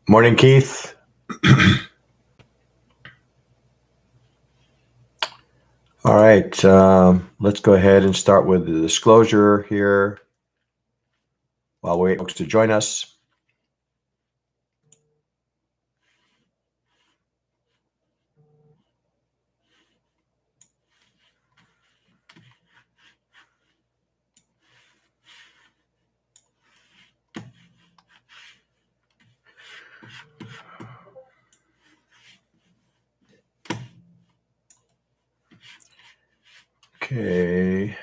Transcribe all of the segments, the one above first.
Morning, Keith. All right, let's go ahead and start with the disclosure here while we wait for folks to join us. Okay.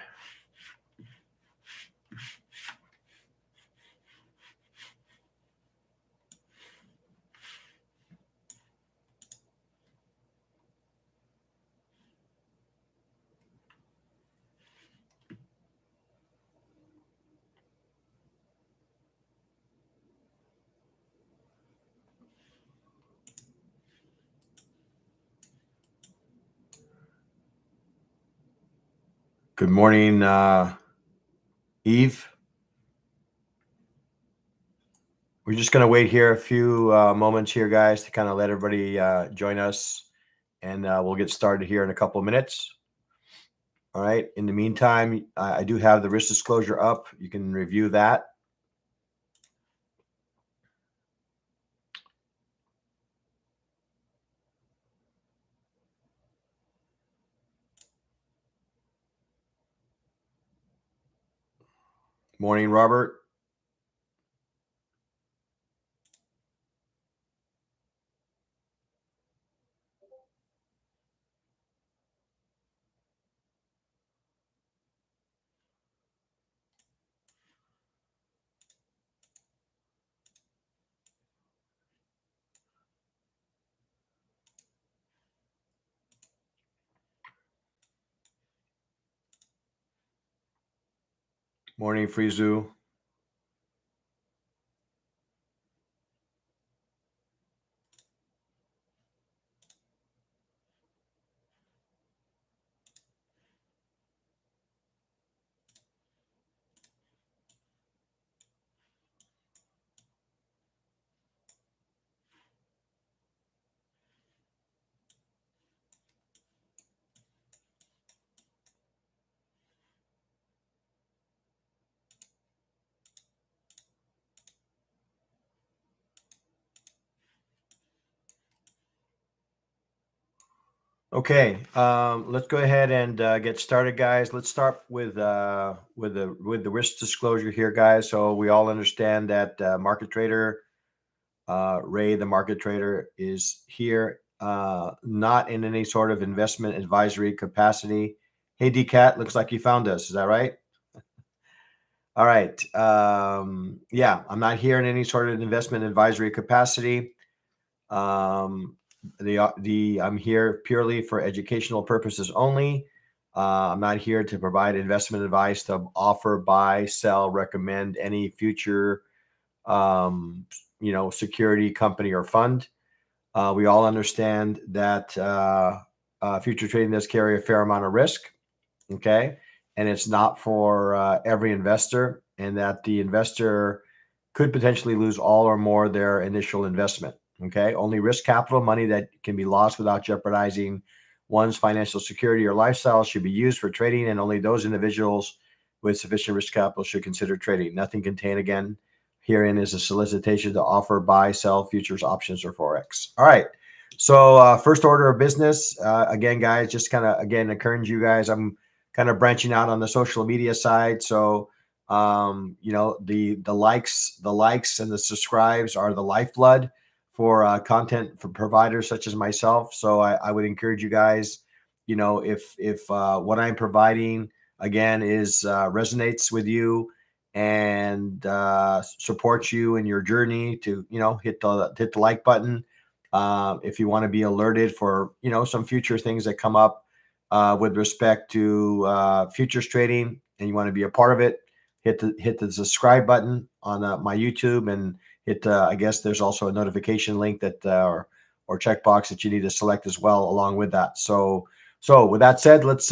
Good morning, Eve. We're just going to wait here a few moments here, guys, to kind of let everybody join us, and we'll get started here in a couple of minutes. All right. In the meantime, I do have the risk disclosure up. You can review that. Morning, Robert. Morning, Frizu. Okay, let's go ahead and get started, guys. Let's start with the risk disclosure here, guys. So we all understand that market trader Ray, the market trader, is here, not in any sort of investment advisory capacity. Hey, DCAT, looks like you found us. Is that right? All right. Yeah, I'm not here in any sort of investment advisory capacity. I'm here purely for educational purposes only. I'm not here to provide investment advice, to offer, buy, sell, recommend any future, security, company, or fund. We all understand that future trading does carry a fair amount of risk. Okay, and it's not for every investor, and that the investor could potentially lose all or more of their initial investment. Okay, only risk capital, money that can be lost without jeopardizing one's financial security or lifestyle, should be used for trading, and only those individuals with sufficient risk capital should consider trading. Nothing contained again herein is a solicitation to offer, buy, sell futures, options, or forex. All right. So first order of business, again, guys, just kind of encourage you guys. I'm kind of branching out on the social media side. So the likes and the subscribes are the lifeblood for content for providers such as myself. So I would encourage you guys, if what I'm providing again is resonates with you and supports you in your journey, to hit the like button. If you want to be alerted for some future things that come up with respect to futures trading, and you want to be a part of it, hit the subscribe button on my YouTube, and hit I guess there's also a notification link that or checkbox that you need to select as well along with that. So with that said, let's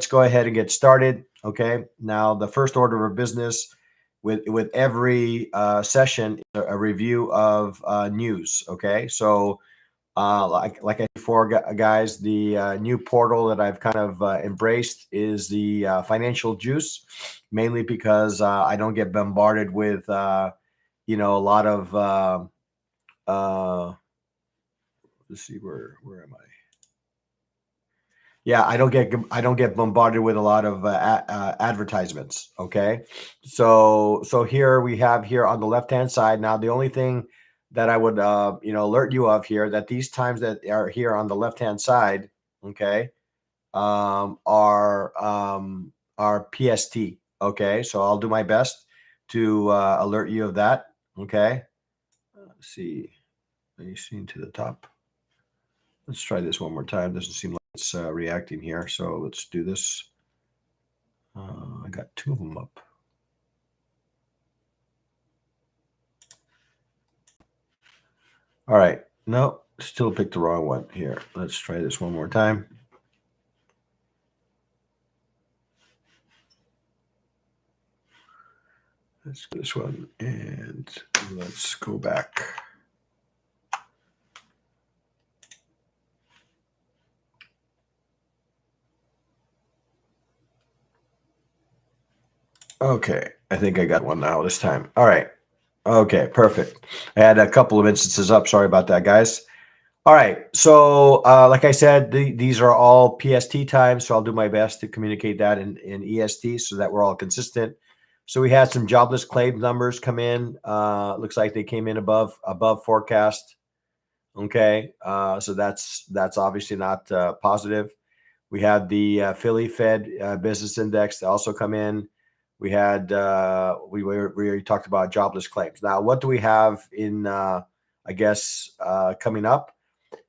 go ahead and get started. Okay, now the first order of business with every session, a review of news. Okay, so like I said before, guys, the new portal that I've kind of embraced is the Financial Juice, mainly because I don't get bombarded with a lot of let's see, where am I? Yeah, I don't get bombarded with a lot of advertisements. Okay, so here we have here on the left hand side. Now the only thing that I would alert you of here, that these times that are here on the left hand side, okay, are PST. Okay, so I'll do my best to alert you of that. Okay, let's see. Are you seeing to the top? Let's try this one more time. Doesn't seem like it's reacting here. So let's do this. I got two of them up. All right. No, still picked the wrong one here. Let's try this one more time. Let's do this one and let's go back. Okay, I think I got one now this time. All right. Okay, perfect. I had a couple of instances up. Sorry about that, guys. All right. So, like I said, these are all PST times. So I'll do my best to communicate that in EST so that we're all consistent. So we had some jobless claim numbers come in. Looks like they came in above forecast. Okay. So that's obviously not positive. We had the Philly Fed business index that also come in. We had we already talked about jobless claims. Now, what do we have in I guess coming up?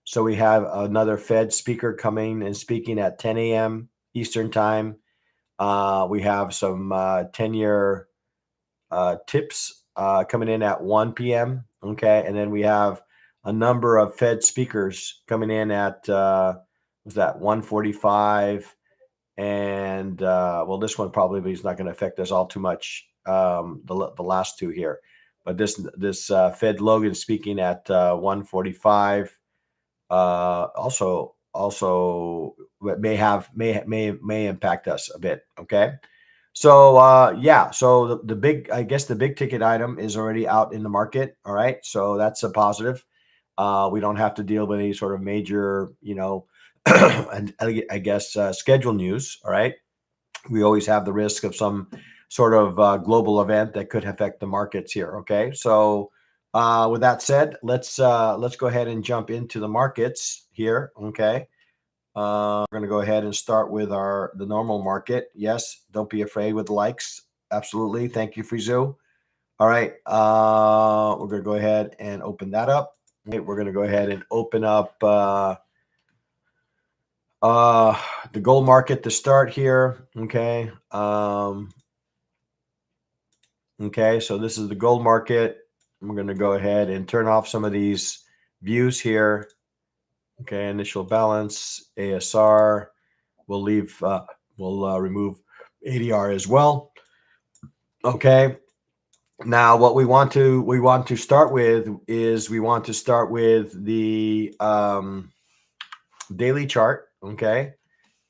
So we have another Fed speaker coming and speaking at 10 a.m. Eastern time. We have some 10-year tips coming in at 1 p.m. Okay, and then we have a number of Fed speakers coming in at was that 1:45, and well, this one probably is not going to affect us all too much. The last two here, but this Fed Logan speaking at 1:45 also may impact us a bit. Okay. So yeah, so the big, I guess the big ticket item is already out in the market. All right. So that's a positive. We don't have to deal with any sort of major, and I guess schedule news. All right. We always have the risk of some sort of global event that could affect the markets here. Okay. So with that said, let's go ahead and jump into the markets here. Okay. We're going to go ahead and start with the normal market. Yes, don't be afraid with the likes. Absolutely. Thank you, Frizu. All right. We're going to go ahead and open that up. Okay, we're going to go ahead and open up the gold market to start here. Okay. Okay, so this is the gold market. We're going to go ahead and turn off some of these views here. Okay, initial balance, ASR. We'll remove ADR as well. Okay. Now, what we want to start with is the daily chart. Okay.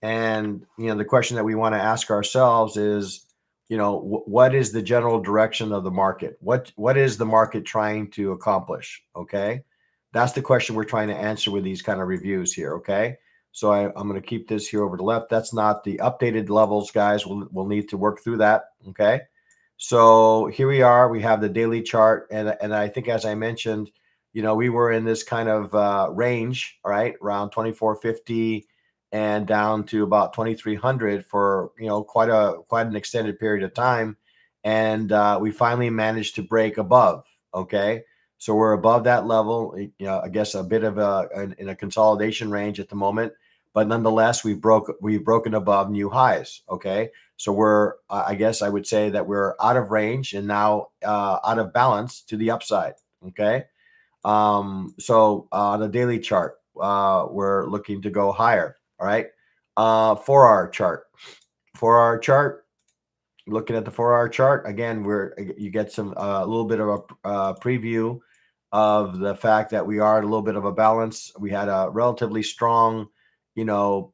And the question that we want to ask ourselves is, what is the general direction of the market? What is the market trying to accomplish? Okay, that's the question we're trying to answer with these kind of reviews here. Okay, so I'm going to keep this here over the left. That's not the updated levels, guys. We'll need to work through that. Okay, so here we are. We have the daily chart, and I think, as I mentioned, we were in this kind of range, all right, around 2450 and down to about 2300 for quite an extended period of time, and we finally managed to break above. Okay, so we're above that level. I guess a bit of in a consolidation range at the moment, but nonetheless we've broken above new highs. Okay, so we're I guess I would say that we're out of range and now out of balance to the upside. Okay, so on the daily chart we're looking to go higher. All right. For our chart, looking at the 4-hour chart again, you get some a little bit of a preview of the fact that we are at a little bit of a balance. We had a relatively strong,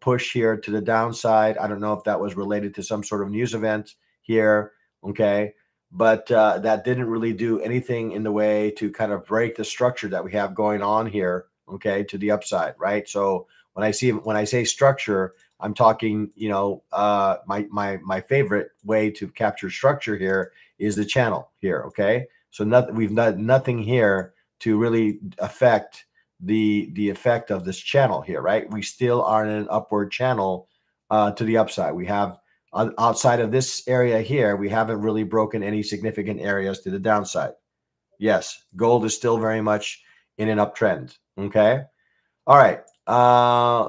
push here to the downside. I don't know if that was related to some sort of news event here, okay, but that didn't really do anything in the way to kind of break the structure that we have going on here, okay, to the upside, right? So when I say structure, I'm talking, my favorite way to capture structure here is the channel here, okay? So we've done nothing here to really affect the effect of this channel here, right? We still are in an upward channel to the upside. We have outside of this area here, we haven't really broken any significant areas to the downside. Yes, gold is still very much in an uptrend. Okay. All right.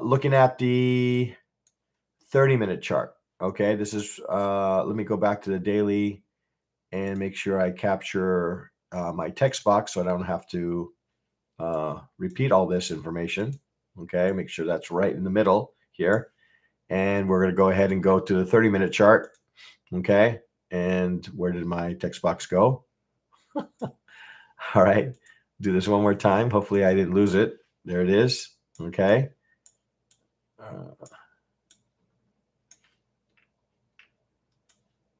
Looking at the 30-minute chart. Okay. This is, let me go back to the daily and make sure I capture my text box so I don't have to repeat all this information. Okay, make sure that's right in the middle here. And we're going to go ahead and go to the 30-minute chart. Okay, and where did my text box go? All right, do this one more time. Hopefully I didn't lose it. There it is. Okay. All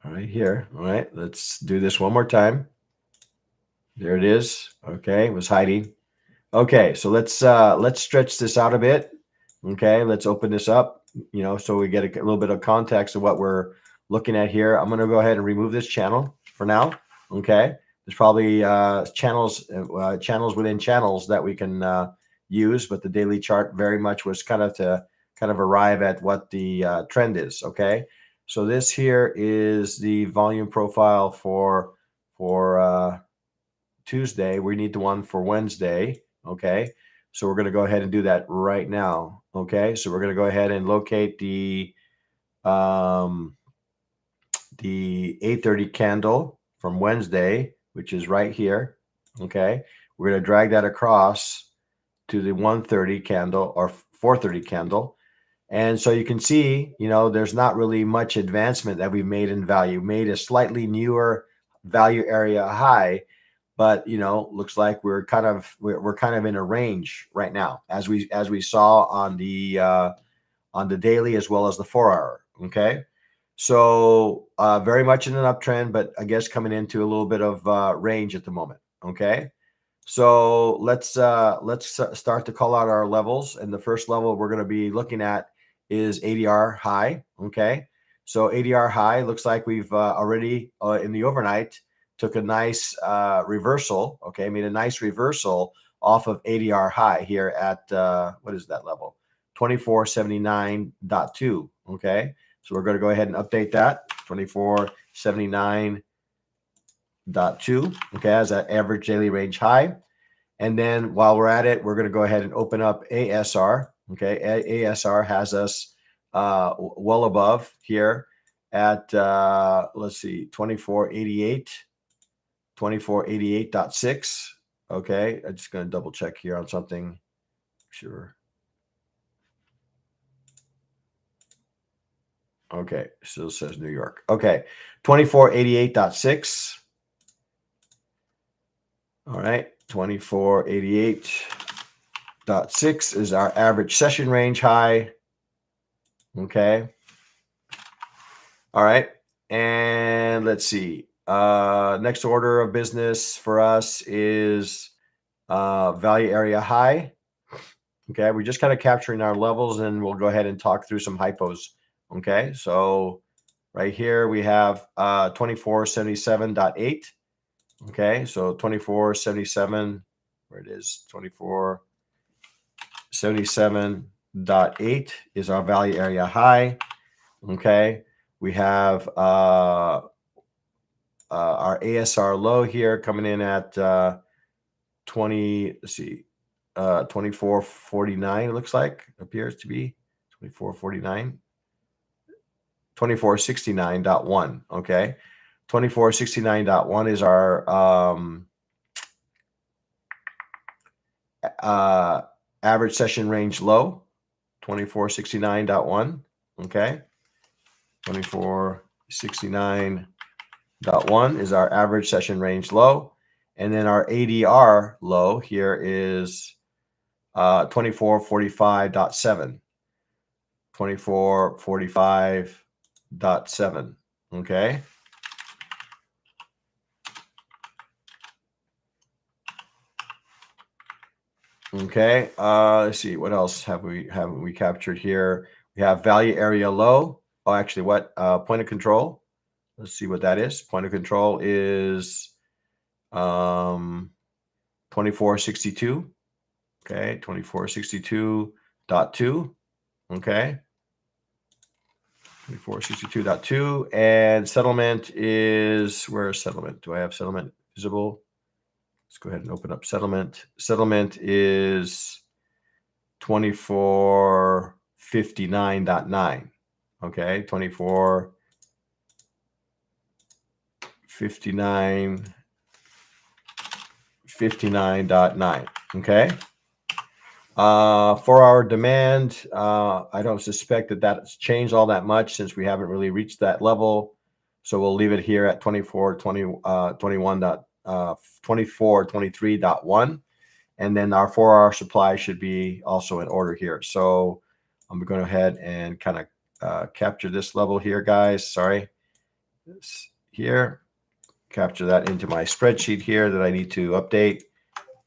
right, here. All right, let's do this one more time. There it is. Okay, it was hiding. Okay, so let's stretch this out a bit. Okay, let's open this up, so we get a little bit of context of what we're looking at here. I'm going to go ahead and remove this channel for now. Okay, there's probably channels within channels that we can use, but the daily chart very much was kind of arrive at what the trend is. Okay, so this here is the volume profile for Tuesday. We need the one for Wednesday. Okay. So we're going to go ahead and do that right now. Okay. So we're going to go ahead and locate the 8:30 candle from Wednesday, which is right here. Okay. We're going to drag that across to the 1:30 candle or 4:30 candle. And so you can see, there's not really much advancement that we've made in value. Made a slightly newer value area high, but looks like we're kind of in a range right now, as we saw on the daily as well as the 4-hour. Okay, so very much in an uptrend, but I guess coming into a little bit of range at the moment. Okay, so let's start to call out our levels, and the first level we're going to be looking at is ADR high. Okay, so ADR high looks like we've already in the overnight took a nice reversal. Okay, made a nice reversal off of ADR high here at what is that level? 2479.2. Okay, so we're going to go ahead and update that 2479.2. Okay, as that average daily range high. And then while we're at it, we're going to go ahead and open up ASR. Okay, ASR has us well above here at let's see, 2488.6. Okay, I'm just going to double check here on something. Sure. Okay, still says New York. Okay, 2488.6. All right, 2488.6 is our average session range high. Okay. All right. And let's see. Next order of business for us is value area high. Okay. We're just kind of capturing our levels, and we'll go ahead and talk through some hypos. Okay. So right here we have 2477.8. Okay. So 2477, where it is, 2477.8 is our value area high. Okay. We have our ASR low here coming in at 2449. It looks like, appears to be 2449, 2469.1. Okay, 2469.1 is our average session range low. 2469.1. Okay, 2469.1 69.1 is our average session range low. And then our ADR low here is 2445.7. 2445.7. Okay. Okay. Let's see. What else haven't we captured here? We have value area low. Oh, actually, what point of control? Let's see what that is. Point of control is 2462. Okay, 2462.2. Okay. 2462.2. And settlement is, where is settlement? Do I have settlement visible? Let's go ahead and open up settlement. Settlement is 2459.9. Okay, 2459.9. Okay. For our demand, I don't suspect that that's changed all that much since we haven't really reached that level. So we'll leave it here at 2423.1. And then our 4-hour supply should be also in order here. So I'm going to go ahead and kind of capture this level here, guys. Sorry. This here. Capture that into my spreadsheet here that I need to update.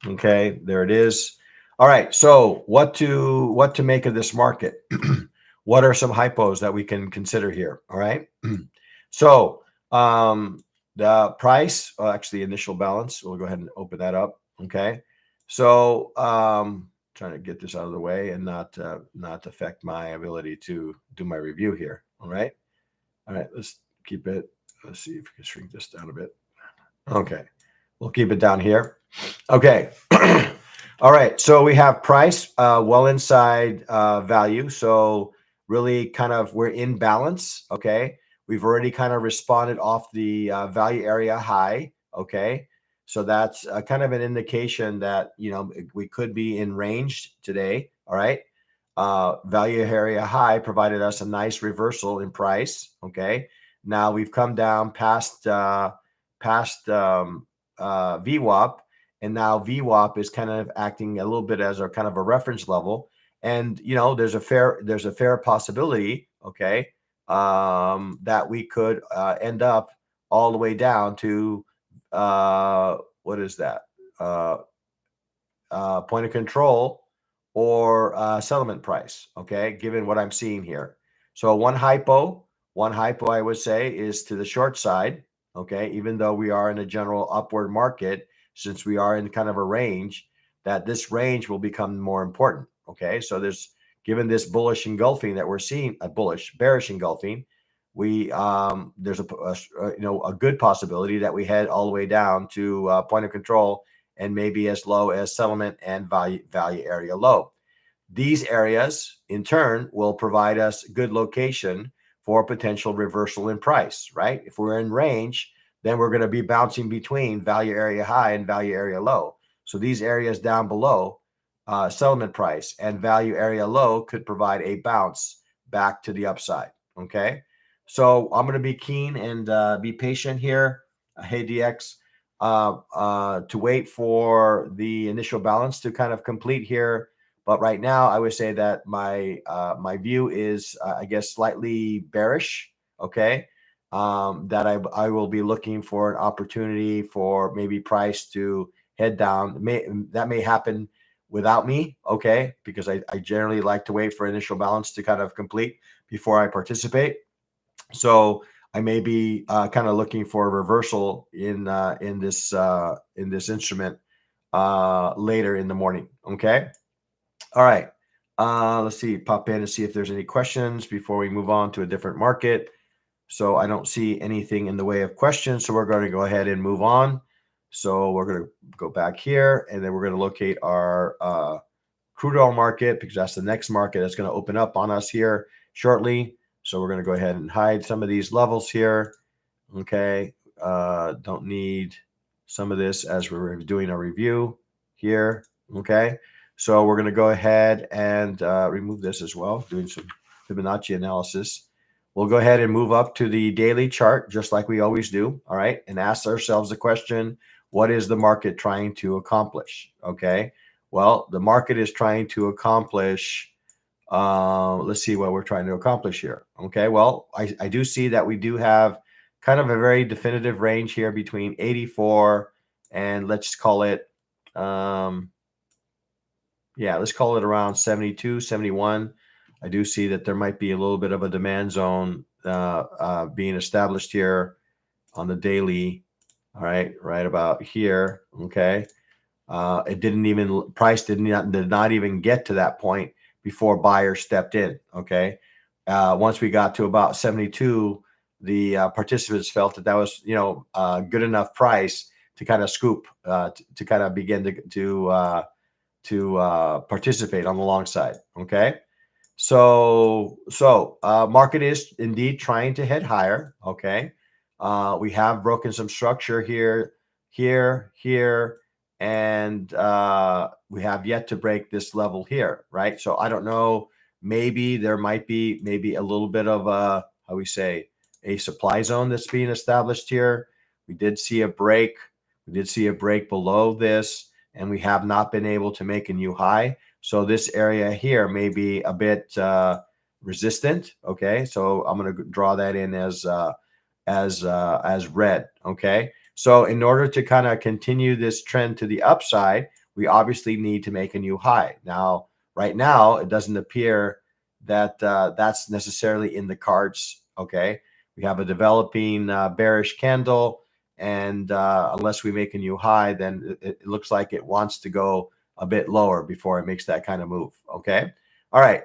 Okay, there it is. All right, so what to make of this market? What are some hypos that we can consider here? All right. So the price, actually initial balance, we'll go ahead and open that up. Okay. So trying to get this out of the way and not affect my ability to do my review here. All right. All right, let's keep it. Let's see if we can shrink this down a bit. Okay. We'll keep it down here. Okay. All right. So we have price well inside value. So really kind of we're in balance. Okay. We've already kind of responded off the value area high. Okay. So that's kind of an indication that, we could be in range today. All right. Value area high provided us a nice reversal in price. Okay. Now we've come down past VWAP, and now VWAP is kind of acting a little bit as our kind of a reference level. And there's a fair possibility, okay, that we could end up all the way down to what is that? Point of control or settlement price, okay, given what I'm seeing here. So one hypo I would say is to the short side, okay, even though we are in a general upward market, since we are in kind of a range, that this range will become more important, okay? So given this bullish engulfing that we're seeing, a bearish engulfing, there's a good possibility that we head all the way down to point of control and maybe as low as settlement and value area low. These areas, in turn, will provide us good location for potential reversal in price, right? If we're in range, then we're going to be bouncing between value area high and value area low. So these areas down below, settlement price and value area low, could provide a bounce back to the upside, okay? So I'm going to be keen and be patient here. Hey, DX. To wait for the initial balance to kind of complete here. But right now, I would say that my view is, I guess, slightly bearish. Okay, that I will be looking for an opportunity for maybe price to head down. That may happen without me. Okay, because I generally like to wait for initial balance to kind of complete before I participate. So I may be kind of looking for a reversal in this instrument later in the morning. Okay. All right. Let's see. Pop in and see if there's any questions before we move on to a different market. So I don't see anything in the way of questions. So we're going to go ahead and move on. So we're going to go back here, and then we're going to locate our crude oil market, because that's the next market that's going to open up on us here shortly. So we're going to go ahead and hide some of these levels here. Okay. Don't need some of this as we're doing a review here. Okay. So we're going to go ahead and remove this as well, doing some Fibonacci analysis. we'll go ahead and move up to the daily chart, just like we always do. All right. And ask ourselves the question, what is the market trying to accomplish? Okay. Well, the market is trying to accomplish, let's see what we're trying to accomplish here. Okay. Well, I do see that we do have kind of a very definitive range here between 84 and let's call it, yeah, let's call it around 72, 71. I do see that there might be a little bit of a demand zone being established here on the daily. All right, right about here. Okay. It didn't even price did not even get to that point before buyers stepped in. Okay. Once we got to about 72, the participants felt that that was good enough price to kind of scoop to kind of begin to participate on the long side. Okay. So market is indeed trying to head higher. Okay. We have broken some structure here, and we have yet to break this level here, right? So I don't know. Maybe there might be maybe a little bit of a, how we say, a supply zone that's being established here. We did see a break. We did see a break below this, and we have not been able to make a new high. So this area here may be a bit resistant. Okay, so I'm going to draw that in as red. Okay, so in order to kind of continue this trend to the upside, we obviously need to make a new high. Now, right now, it doesn't appear that that's necessarily in the cards. Okay, we have a developing bearish candle, and unless we make a new high, then it looks like it wants to go a bit lower before it makes that kind of move. Okay. All right.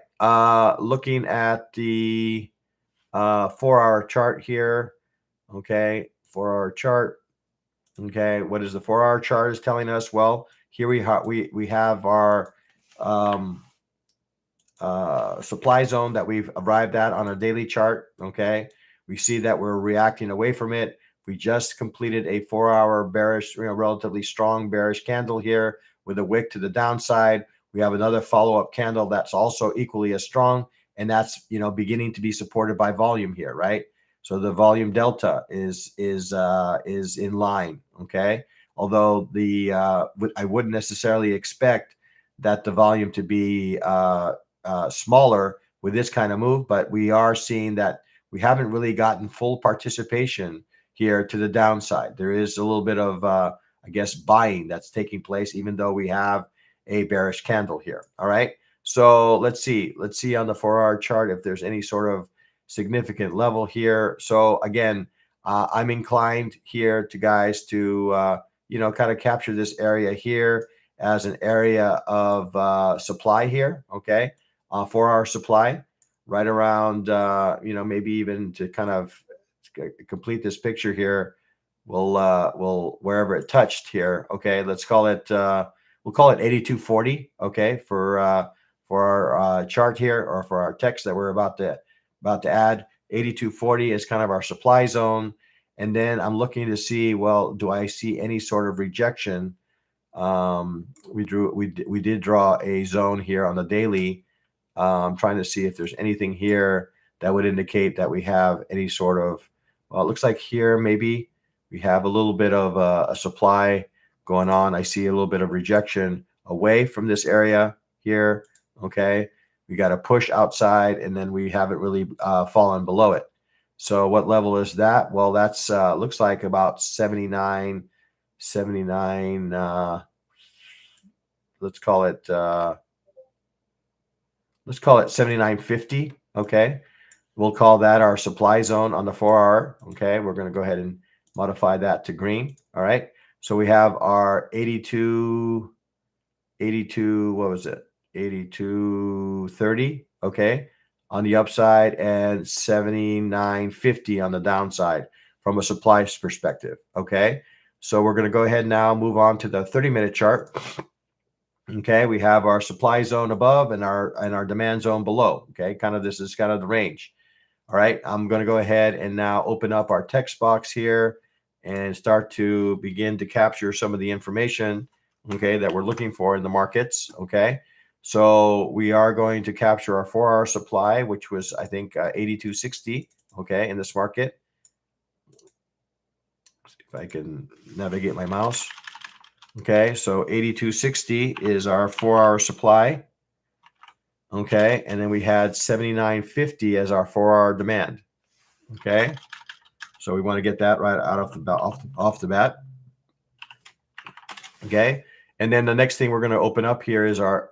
Looking at the 4-hour chart here. Okay. 4-hour chart. Okay. What is the 4-hour chart is telling us? Well, here we have our supply zone that we've arrived at on a daily chart. Okay. We see that we're reacting away from it. We just completed a 4-hour bearish, relatively strong bearish candle here with a wick to the downside. We have another follow-up candle that's also equally as strong, and that's beginning to be supported by volume here, right? So the volume delta is in line. Okay. Although I wouldn't necessarily expect that the volume to be smaller with this kind of move, but we are seeing that we haven't really gotten full participation here to the downside. There is a little bit of, I guess, buying that's taking place, even though we have a bearish candle here. All right. So let's see on the 4-hour chart if there's any sort of significant level here. So again, I'm inclined here to guys to, kind of capture this area here as an area of supply here. Okay. 4-hour supply right around, maybe even to kind of complete this picture here. We'll wherever it touched here. Okay. Let's call it, we'll call it 8240. Okay. For our chart here, or for our text that we're about to add. 8240 is kind of our supply zone. And then I'm looking to see, well, do I see any sort of rejection? We did draw a zone here on the daily. Trying to see if there's anything here that would indicate that we have any sort of, well, it looks like here maybe we have a little bit of a supply going on. I see a little bit of rejection away from this area here. Okay. We got a push outside, and then we haven't really fallen below it. So what level is that? Well, that's looks like about 79. Let's call it 7950. Okay. We'll call that our supply zone on the 4-hour. Okay. We're going to go ahead and modify that to green. All right. So we have our 82, what was it? 8230. Okay. On the upside, and 7950 on the downside from a supply perspective. Okay. So we're going to go ahead now, move on to the 30-minute chart. Okay, we have our supply zone above and our demand zone below. Okay, this is kind of the range. All right, I'm going to go ahead and now open up our text box here and start to begin to capture some of the information, okay, that we're looking for in the markets. Okay, so we are going to capture our 4-hour supply, which was, I think, 8260. okay, in this market. See if I can navigate my mouse. Okay, so 8260 is our 4-hour supply. Okay, and then we had 7950 as our 4-hour demand. Okay, so we want to get that right out off the bat. Okay, and then the next thing we're going to open up here is our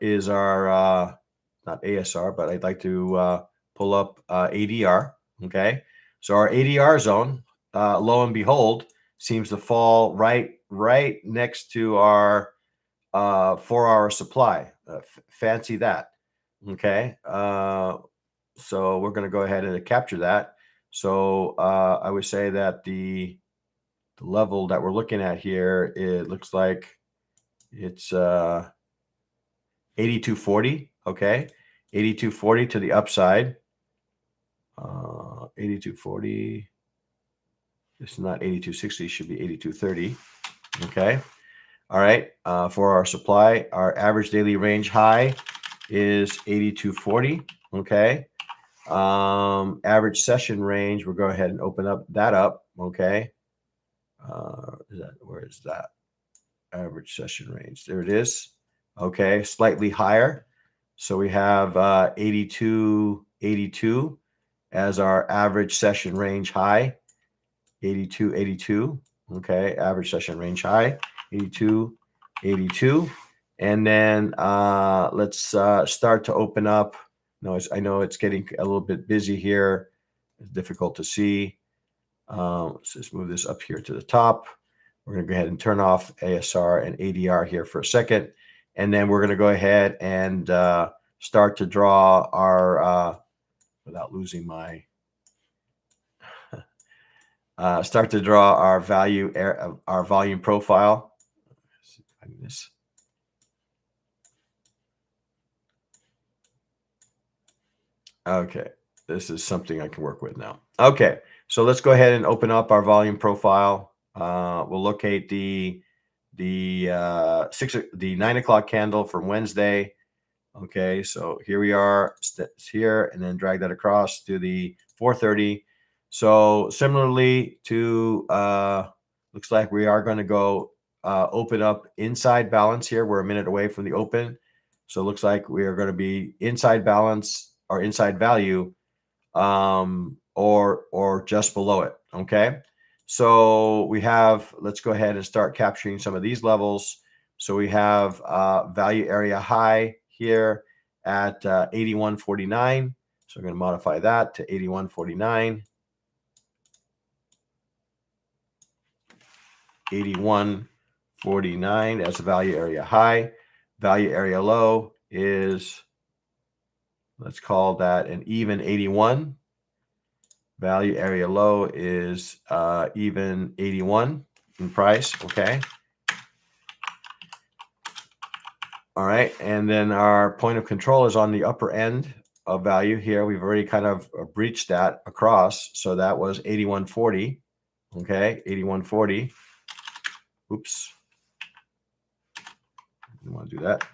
not ASR, but I'd like to pull up ADR. Okay, so our ADR zone, lo and behold, seems to fall right next to our 4-hour supply. Fancy that. Okay, so we're going to go ahead and capture that. So I would say that the level that we're looking at here, it looks like it's 8240. Okay, 8240 to the upside. 8240. It's not 8260. It should be 8230. Okay. All right. For our supply, our average daily range high is 8240. Okay. Average session range, we'll go ahead and open up that up. Okay. Where is that? Average session range. There it is. Okay. Slightly higher. So we have 8282 as our average session range high. 8282. Okay. Average session range high. 8282. And then let's start to open up. No, I know it's getting a little bit busy here. It's difficult to see. Let's just move this up here to the top. We're going to go ahead and turn off ASR and ADR here for a second. And then we're going to go ahead and start to draw our, without losing my, start to draw our our volume profile. Let's see if I can just Okay, this is something I can work with now. Okay, so let's go ahead and open up our volume profile. We'll locate the 9 o'clock candle from Wednesday. Okay, so here we are, here, and then drag that across to the 4:30. So similarly to looks like we are going to go open up inside balance here. We're a minute away from the open, so it looks like we are going to be inside balance or inside value, or just below it. Okay, so we have. Let's go ahead and start capturing some of these levels. So we have value area high here at 81.49. So we're going to modify that to 81.49. 81.49 as a value area high. Value area low is, let's call that an even 81. Value area low is even 81 in price. Okay. All right. And then our point of control is on the upper end of value here. We've already kind of breached that across. So that was 81.40. Okay. 81.40. Oops. I want to do that.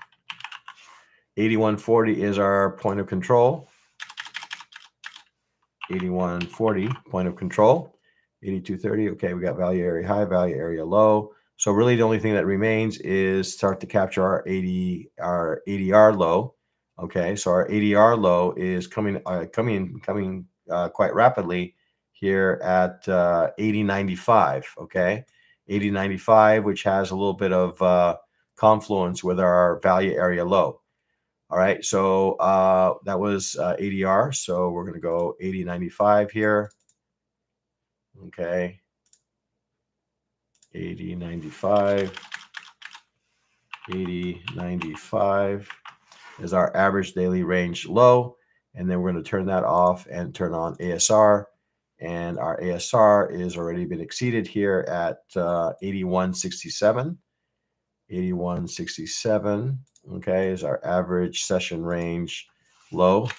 81.40 is our point of control. 81.40 point of control. 82.30. Okay, we got value area high, value area low. So really, the only thing that remains is start to capture our ADR low. Okay, so our ADR low is coming quite rapidly here at 80.95. Okay, 80.95, which has a little bit of confluence with our value area low. All right, so that was ADR. So we're going to go 80.95 here. Okay, 80.95. 80.95 is our average daily range low. And then we're going to turn that off and turn on ASR. And our ASR is already been exceeded here at 81.67. 81.67, okay, is our average session range low.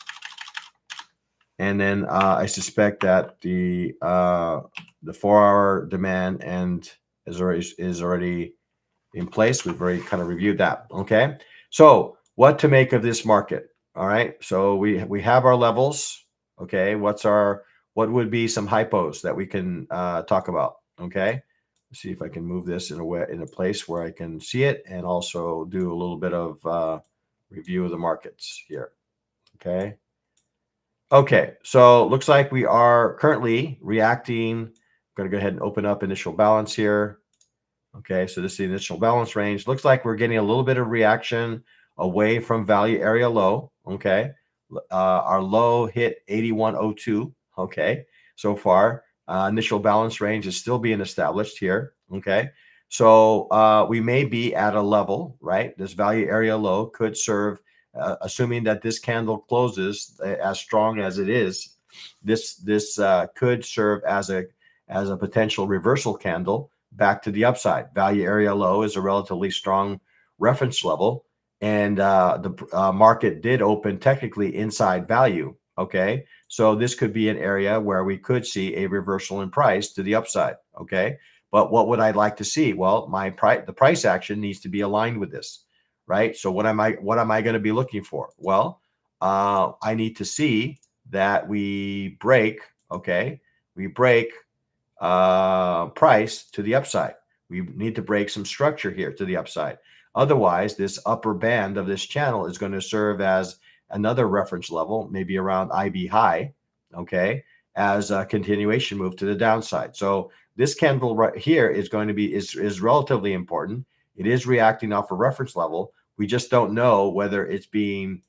And then I suspect that the 4-hour demand and is already in place. We've already kind of reviewed that. Okay, so what to make of this market? All right, so we have our levels. Okay, what's our What would be some hypos that we can talk about? Okay. Let's see if I can move this in a place where I can see it and also do a little bit of review of the markets here. Okay. Okay. So looks like we are currently reacting. I'm going to go ahead and open up initial balance here. Okay, so this is the initial balance range. Looks like we're getting a little bit of reaction away from value area low. Okay, our low hit 81.02. Okay, so far initial balance range is still being established here. Okay, so we may be at a level, right? This value area low could serve, assuming that this candle closes as strong as it is. This could serve as a potential reversal candle back to the upside. Value area low is a relatively strong reference level, and the market did open technically inside value. Okay, so this could be an area where we could see a reversal in price to the upside. Okay, but what would I like to see? Well, the price action needs to be aligned with this, right? So what am I going to be looking for? Well, I need to see that we break. Okay, we break price to the upside. We need to break some structure here to the upside. Otherwise, this upper band of this channel is going to serve as another reference level, maybe around IB high, okay, as a continuation move to the downside. So this candle right here is going to be is relatively important. It is reacting off a reference level. We just don't know whether it's being,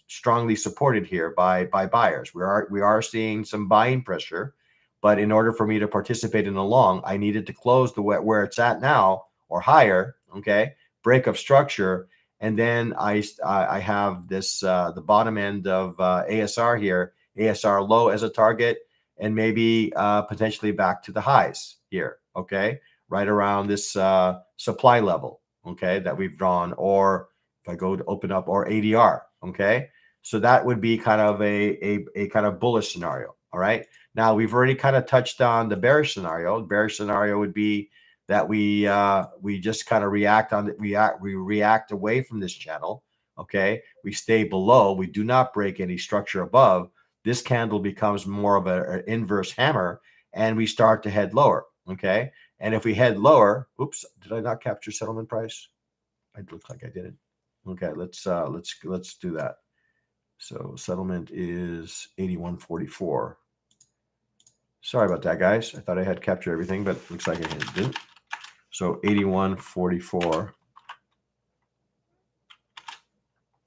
strongly supported here by buyers. We are seeing some buying pressure, but in order for me to participate in the long, I needed to close the where it's at now or higher. Okay, break of structure, and then I have this the bottom end of ASR here, ASR low as a target, and maybe potentially back to the highs here. Okay, right around this supply level. Okay, that we've drawn, or if I go to open up, or ADR. Okay, so that would be kind of a kind of bullish scenario. All right. Now we've already kind of touched on the bearish scenario. The bearish scenario would be that we just kind of we react away from this channel. Okay, we stay below. We do not break any structure above. This candle becomes more of an inverse hammer, and we start to head lower. Okay, and if we head lower, oops, did I not capture settlement price? It looks like I didn't. Okay, let's do that. So settlement is 81.44. Sorry about that, guys. I thought I had captured everything, but looks like I didn't. So 81.44.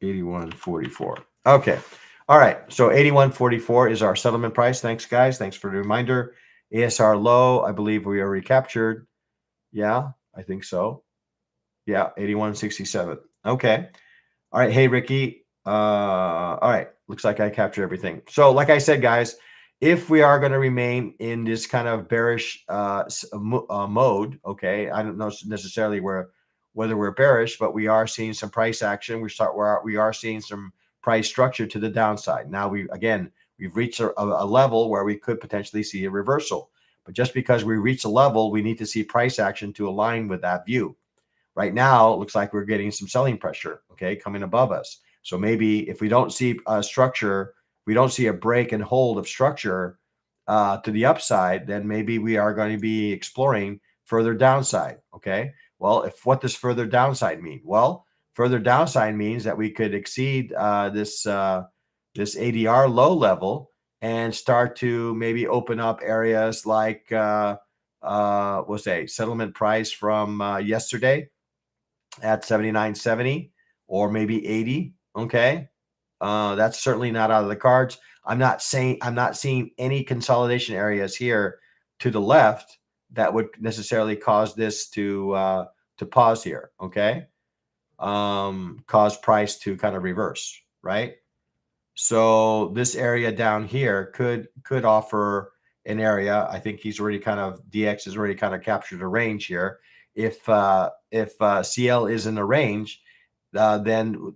81.44. Okay. All right. So 81.44 is our settlement price. Thanks, guys. Thanks for the reminder. ASR low, I believe we already captured. Yeah, I think so. Yeah, 81.67. Okay. All right. Hey, Ricky. All right. Looks like I captured everything. So like I said, guys, if we are going to remain in this kind of bearish mode, okay, I don't know necessarily whether we're bearish, but we are seeing some price action. We are seeing some price structure to the downside. Now we've reached a level where we could potentially see a reversal. But just because we reach a level, we need to see price action to align with that view. Right now, it looks like we're getting some selling pressure, okay, coming above us. So maybe if we don't see a structure, we don't see a break and hold of structure to the upside, then maybe we are going to be exploring further downside, okay? Well, what does further downside mean? Well, further downside means that we could exceed this ADR low level and start to maybe open up areas like, we'll say, settlement price from yesterday at 79.70 or maybe 80. Okay. That's certainly not out of the cards. I'm not seeing any consolidation areas here to the left that would necessarily cause this to pause here. Okay. Cause price to kind of reverse, right? So this area down here could offer an area. I think he's already kind of DX has already kind of captured a range here. If CL is in the range, then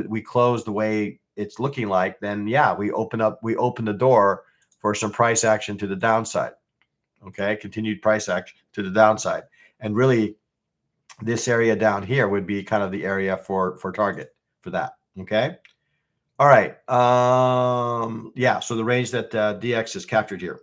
we close the way it's looking like, then yeah, we open the door for some price action to the downside. Okay, continued price action to the downside, and really, this area down here would be kind of the area for target for that. Okay. All right. Yeah. So the range that DX is captured here,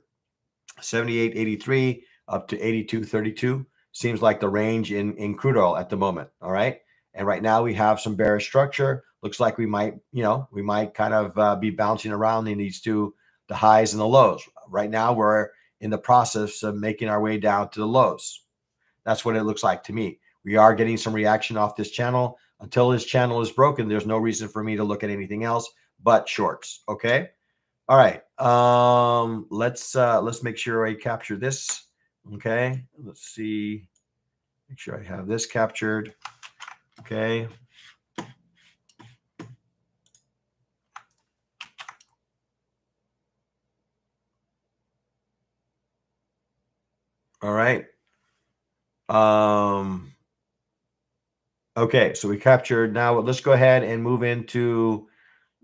78.83 up to 82.32 seems like the range in crude oil at the moment. All right. And right now we have some bearish structure. Looks like we might, we might kind of be bouncing around in these two, the highs and the lows. Right now we're in the process of making our way down to the lows. That's what it looks like to me. We are getting some reaction off this channel. Until this channel is broken, there's no reason for me to look at anything else but shorts. Okay. All right. Let's make sure I capture this. Okay. Let's see. Make sure I have this captured. Okay. All right. Okay, so we captured. Now let's go ahead and move into,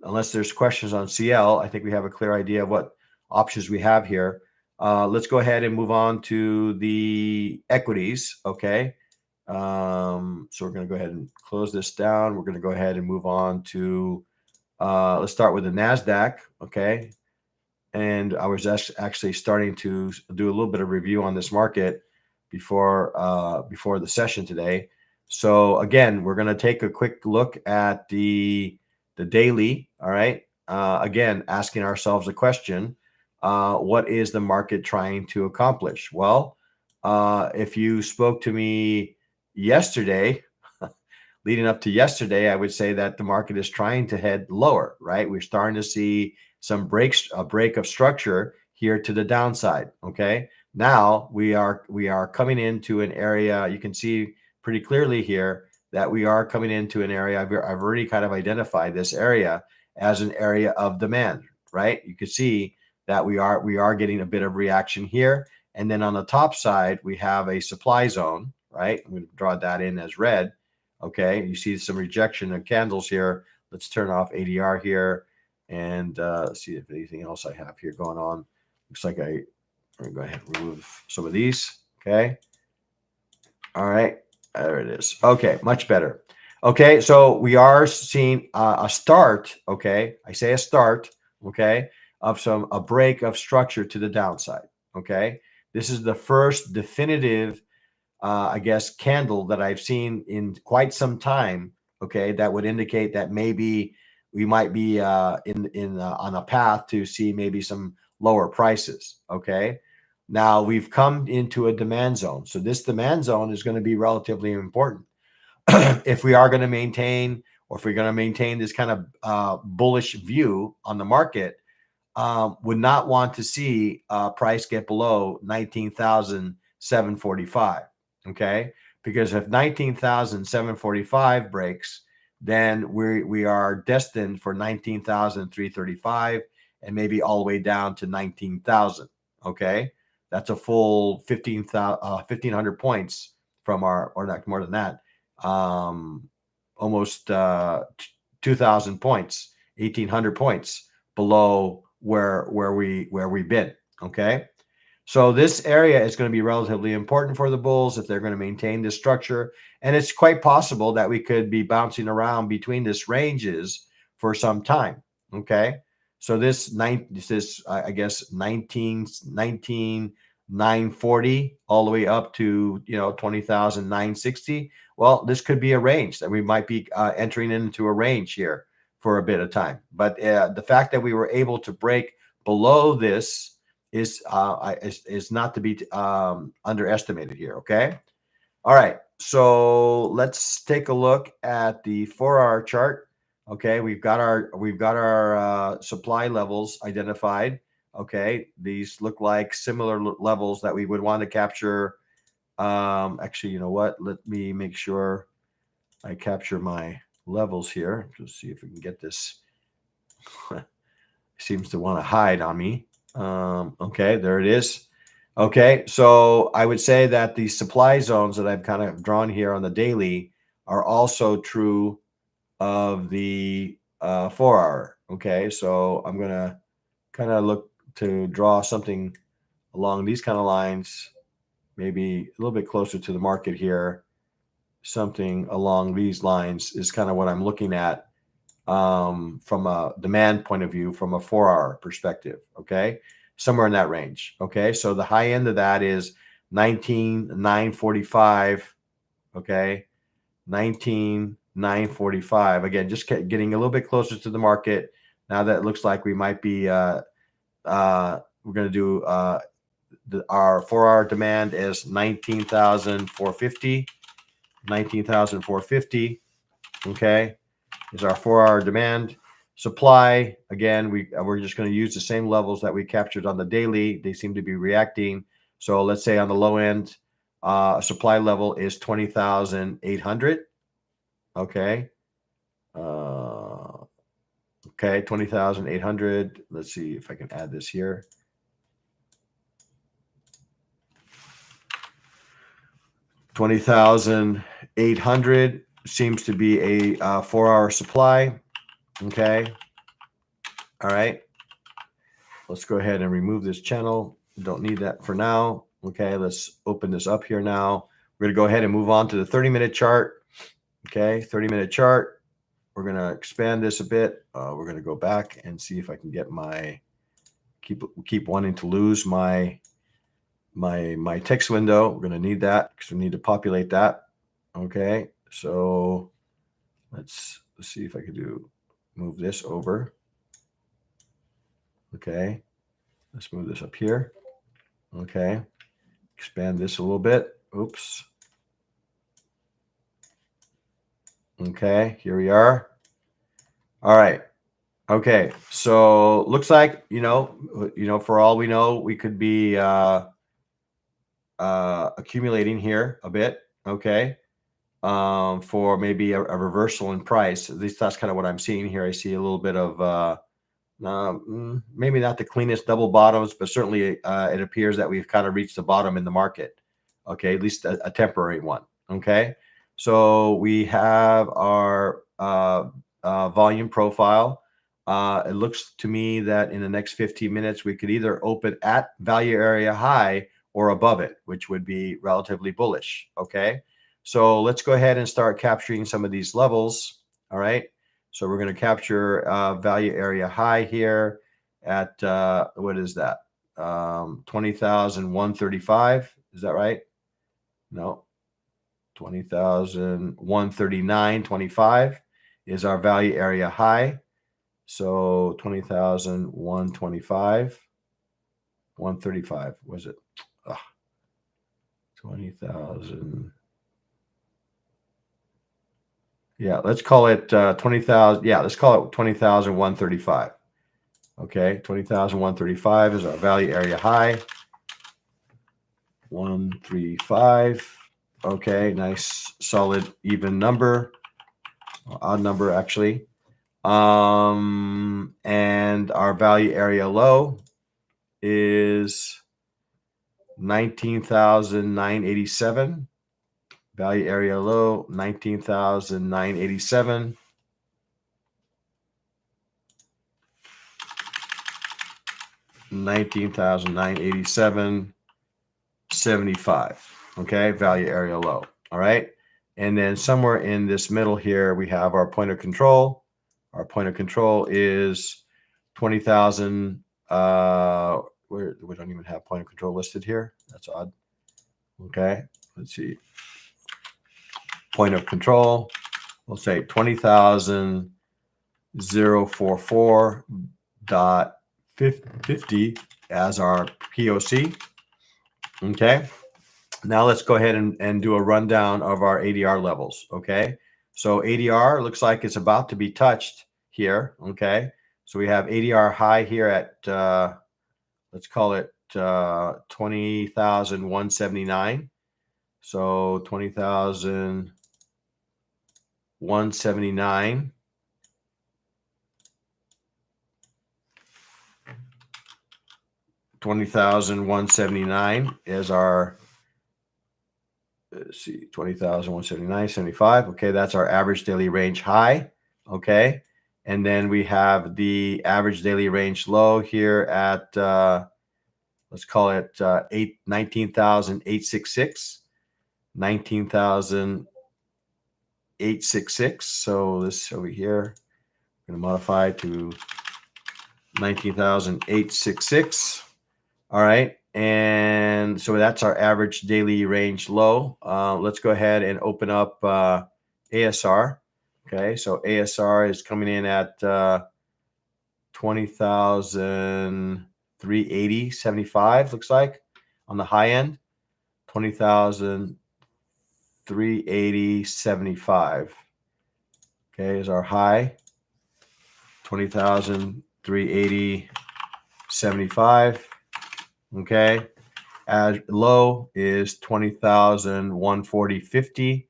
unless there's questions on CL, I think we have a clear idea of what options we have here. Let's go ahead and move on to the equities. Okay. So we're going to go ahead and close this down. We're going to go ahead and move on to, let's start with the NASDAQ. Okay. And I was actually starting to do a little bit of review on this market before the session today. So again, we're going to take a quick look at the daily. All right. Again, asking ourselves a question: what is the market trying to accomplish? Well, if you spoke to me yesterday, leading up to yesterday, I would say that the market is trying to head lower. Right. We're starting to see some a break of structure here to the downside. Okay. Now we are coming into an area. You can see pretty clearly here that we are coming into an area. I've already kind of identified this area as an area of demand, right? You can see that we are getting a bit of reaction here. And then on the top side, we have a supply zone, right? I'm going to draw that in as red. Okay. You see some rejection of candles here. Let's turn off ADR here and see if anything else I have here going on. Looks like I'm going to go ahead and remove some of these. Okay. All right. There it is. Okay. Much better. Okay. So we are seeing a start. Okay. I say a start. Okay. Of a break of structure to the downside. Okay. This is the first definitive, I guess, candle that I've seen in quite some time. Okay. That would indicate that maybe we might be on a path to see maybe some lower prices. Okay. Now we've come into a demand zone. So this demand zone is going to be relatively important. If we are going to maintain, or if we're going to maintain this kind of bullish view on the market, would not want to see price get below 19,745. Okay. Because if 19,745 breaks, then we are destined for 19,335 and maybe all the way down to 19,000. Okay. That's a full 1,500 points from or not more than that. Almost 2,000 points, 1,800 points below where we've been. Okay. So this area is going to be relatively important for the bulls if they're going to maintain this structure. And it's quite possible that we could be bouncing around between this ranges for some time. Okay. So this I guess 19,940 all the way up to 20,960. Well, this could be a range that we might be entering into a range here for a bit of time. But the fact that we were able to break below this is not to be underestimated here. Okay. All right. So let's take a look at the 4-hour chart. Okay. We've got our supply levels identified. Okay. These look like similar levels that we would want to capture. Actually, you know what? Let me make sure I capture my levels here. Let's see if we can get this. Seems to want to hide on me. Okay, there it is. Okay, so I would say that the supply zones that I've kind of drawn here on the daily are also true of the 4-hour. Okay, so I'm going to kind of look to draw something along these kind of lines, maybe a little bit closer to the market here. Something along these lines is kind of what I'm looking at from a demand point of view, from a 4-hour perspective. Okay, somewhere in that range. Okay, so the high end of that is 19,945. Okay, 19,945. Again, just getting a little bit closer to the market. Now that it looks like we might be, we're going to do our 4-hour demand is 19,450. 19,450. Okay, is our 4-hour demand. Supply, again, we're just going to use the same levels that we captured on the daily. They seem to be reacting. So let's say on the low end, supply level is 20,800. Okay. Okay, 20,800. Let's see if I can add this here. 20,800 seems to be a 4-hour supply. Okay. All right. Let's go ahead and remove this channel. Don't need that for now. Okay, let's open this up here now. We're going to go ahead and move on to the 30-minute chart. Okay, 30-minute chart. We're going to expand this a bit. We're going to go back and see if I can get my keep wanting to lose my text window. We're going to need that because we need to populate that. Okay, so let's see if I can move this over. Okay, let's move this up here. Okay, expand this a little bit. Oops. Okay, here we are. All right. Okay, so looks like for all we know, we could be accumulating here a bit. Okay, for maybe a reversal in price. At least that's kind of what I'm seeing here. I see a little bit of maybe not the cleanest double bottoms, but certainly it appears that we've kind of reached the bottom in the market. Okay, at least a temporary one. Okay, so we have our volume profile. It looks to me that in the next 15 minutes, we could either open at value area high or above it, which would be relatively bullish. Okay, so let's go ahead and start capturing some of these levels. All right. So we're going to capture value area high here at what is that? 20,135. Is that right? No. 20,139.25 is our value area high. So 20,125. 135 was it? 20,000. Yeah, let's call it 20,000. Yeah, let's call it 20,135. Okay, 20,135 is our value area high. 135. Okay, nice, solid, even number, odd number actually. And our value area low is 19,987. Value area low, 19,987. 19,987.75. Okay, value area low. All right. And then somewhere in this middle here, we have our point of control. Our point of control is 20,000. Where we don't even have point of control listed here. That's odd. Okay, let's see. Point of control. We'll say 20,044.50 as our POC. Okay. Now let's go ahead and do a rundown of our ADR levels. Okay. So ADR looks like it's about to be touched here. Okay. So we have ADR high here at, let's call it 20,179. So 20,179. 20,179 is our, let's see, 20,179.75. Okay, that's our average daily range high. Okay, and then we have the average daily range low here at let's call it 19,866. 19,866. So this over here, going to modify to 19,866. All right. And so that's our average daily range low. Let's go ahead and open up ASR. Okay. So ASR is coming in at 20,380.75, looks like, on the high end. 20,380.75. Okay, is our high. 20,380.75. Okay. As low is 20,140.50.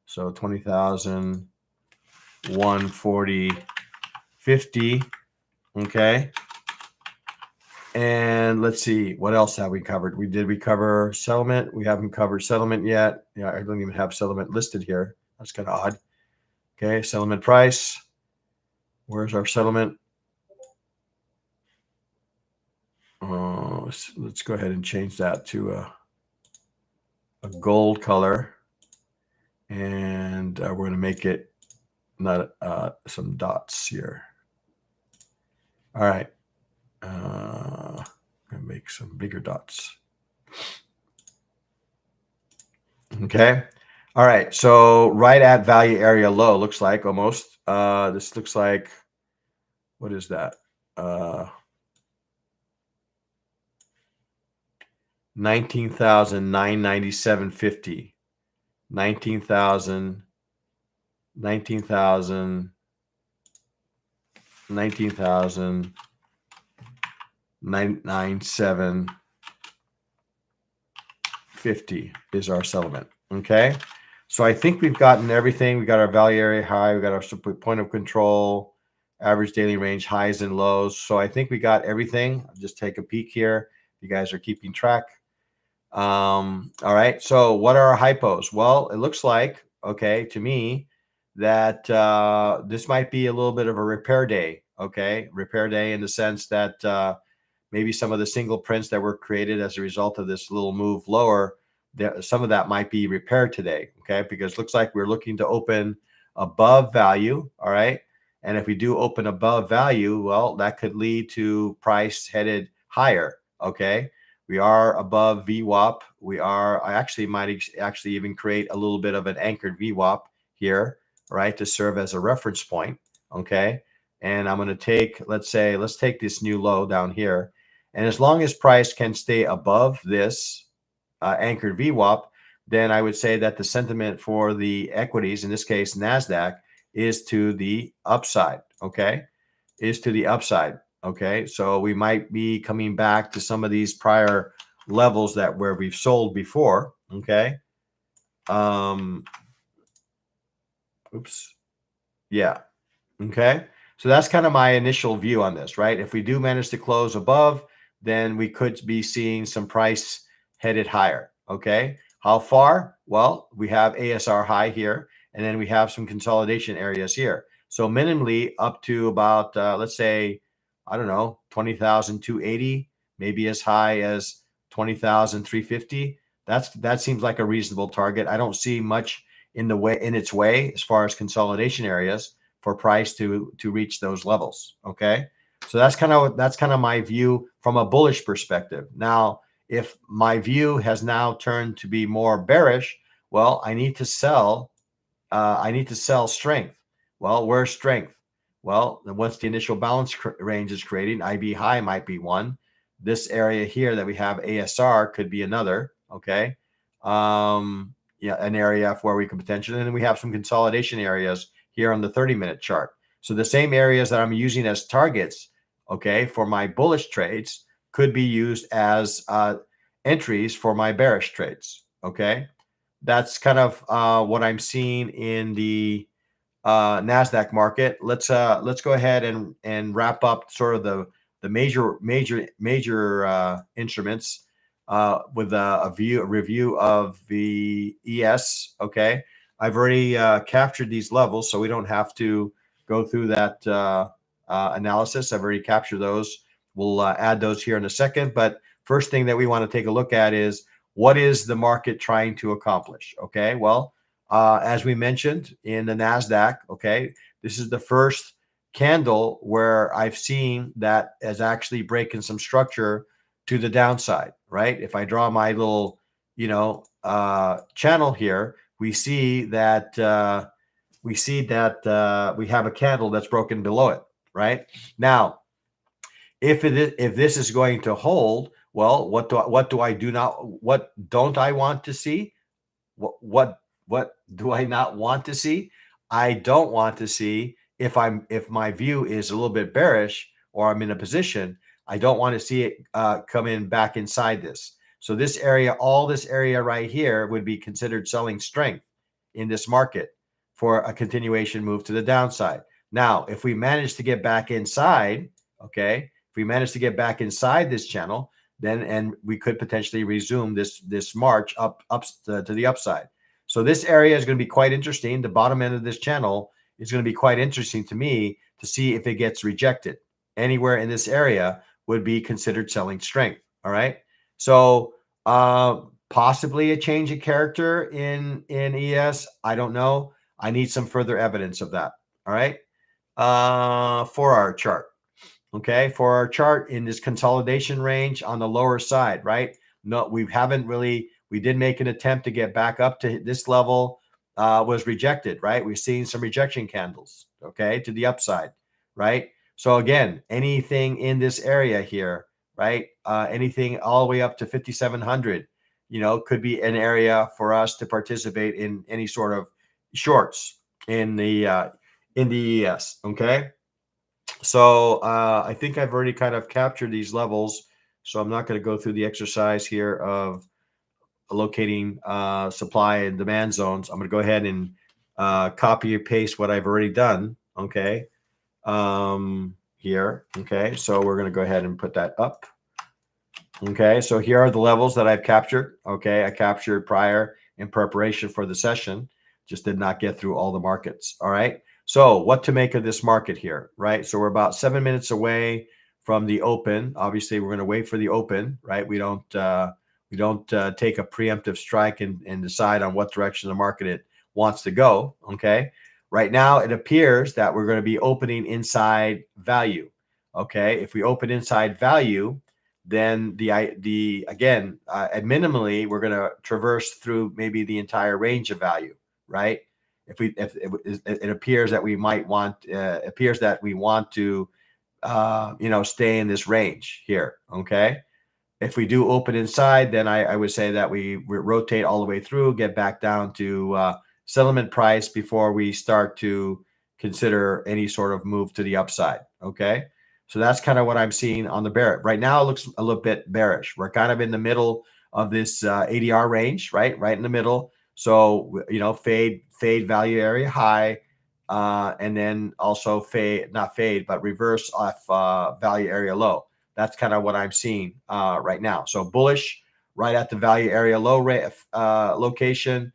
So 20,140.50. Okay. And let's see, what else have we covered? Did we cover settlement? We haven't covered settlement yet. Yeah, I don't even have settlement listed here. That's kind of odd. Okay, settlement price. Where's our settlement? Let's go ahead and change that to a gold color. And we're going to make it not some dots here. All right. I'm going to make some bigger dots. Okay. All right. So right at value area low, looks like almost. This looks like, what is that? 19,997.50. 19,000. 997.50 is our settlement. Okay. So I think we've gotten everything. We got our value area high. We got our point of control, average daily range highs and lows. So I think we got everything. I'll just take a peek here. You guys are keeping track. All right. So what are our hypos? Well, it looks like, okay, to me, that this might be a little bit of a repair day. Okay. Repair day in the sense that maybe some of the single prints that were created as a result of this little move lower, some of that might be repaired today. Okay. Because it looks like we're looking to open above value. All right. And if we do open above value, well, that could lead to price headed higher. Okay. We are above VWAP. I actually might actually even create a little bit of an anchored VWAP here, right, to serve as a reference point. Okay. And I'm going to take, let's take this new low down here. And as long as price can stay above this anchored VWAP, then I would say that the sentiment for the equities, in this case, NASDAQ, is to the upside. Okay. Is to the upside. Okay. So we might be coming back to some of these prior levels where we've sold before. Okay. Oops. Yeah. Okay. So that's kind of my initial view on this, right? If we do manage to close above, then we could be seeing some price headed higher. Okay. How far? Well, we have ASR high here, and then we have some consolidation areas here. So minimally up to about, let's say, I don't know, 20,280, maybe as high as 20,350. That seems like a reasonable target. I don't see much in its way as far as consolidation areas for price to reach those levels. Okay. So that's kind of my view from a bullish perspective. Now, if my view has now turned to be more bearish, well, I need to sell strength. Well, where's strength? Well, once the initial balance range is creating, IB high might be one. This area here that we have ASR could be another. Okay. Yeah, an area where we can potentially, and then we have some consolidation areas here on the 30-minute chart. So the same areas that I'm using as targets, okay, for my bullish trades could be used as entries for my bearish trades. Okay. That's kind of what I'm seeing in the NASDAQ market. Let's go ahead and wrap up sort of the major instruments with a review of the ES. Okay, I've already captured these levels, so we don't have to go through that analysis. I've already captured those. We'll add those here in a second. But first thing that we want to take a look at is, what is the market trying to accomplish? Okay, well, as we mentioned in the NASDAQ, okay, this is the first candle where I've seen that as actually breaking some structure to the downside, right? If I draw my little, channel here, we see that we have a candle that's broken below it, right? Now, if this is going to hold, well, what don't I want to see? What do I not want to see? I don't want to see, if my view is a little bit bearish or I'm in a position, I don't want to see it come in back inside this. So this area, all this area right here would be considered selling strength in this market for a continuation move to the downside. Now, if we manage to get back inside, okay, if we manage to get back inside this channel, then and we could potentially resume this march up to the upside. So this area is going to be quite interesting. The bottom end of this channel is going to be quite interesting to me to see if it gets rejected. Anywhere in this area would be considered selling strength. All right. So possibly a change of character in ES. I don't know. I need some further evidence of that. All right. For our chart. Okay, for our chart in this consolidation range on the lower side, right? No, we did make an attempt to get back up to this level, was rejected, right? We're seeing some rejection candles, okay, to the upside, right? So again, anything in this area here, right? Anything all the way up to 5,700, could be an area for us to participate in any sort of shorts in the ES, okay? So I think I've already kind of captured these levels. So I'm not going to go through the exercise here of locating supply and demand zones. I'm going to go ahead and copy and paste what I've already done. Okay. Here. Okay. So we're going to go ahead and put that up. Okay. So here are the levels that I've captured. Okay. I captured prior in preparation for the session. Just did not get through all the markets. All right. So what to make of this market here, right? So we're about 7 minutes away from the open. Obviously, we're going to wait for the open, right? We don't take a preemptive strike and decide on what direction the market it wants to go. Okay. Right now, it appears that we're going to be opening inside value. Okay. If we open inside value, then again, at minimally, we're going to traverse through maybe the entire range of value, right? If it appears that we want to stay in this range here. Okay. If we do open inside, then I would say that we rotate all the way through, get back down to settlement price before we start to consider any sort of move to the upside. Okay. So that's kind of what I'm seeing on the bear. Right now, it looks a little bit bearish. We're kind of in the middle of this ADR range, right in the middle. So, fade value area high, and then also but reverse off value area low. That's kind of what I'm seeing right now. So bullish right at the value area low rate location,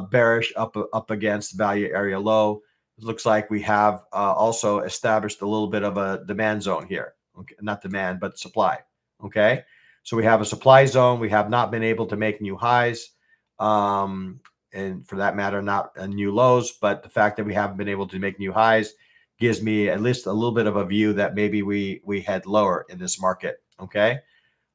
bearish up against value area low. It looks like we have also established a little bit of a demand zone here. Okay, not demand, but supply. Okay, so we have a supply zone. We have not been able to make new highs. And for that matter, not new lows, but the fact that we haven't been able to make new highs gives me at least a little bit of a view that maybe we head lower in this market. Okay.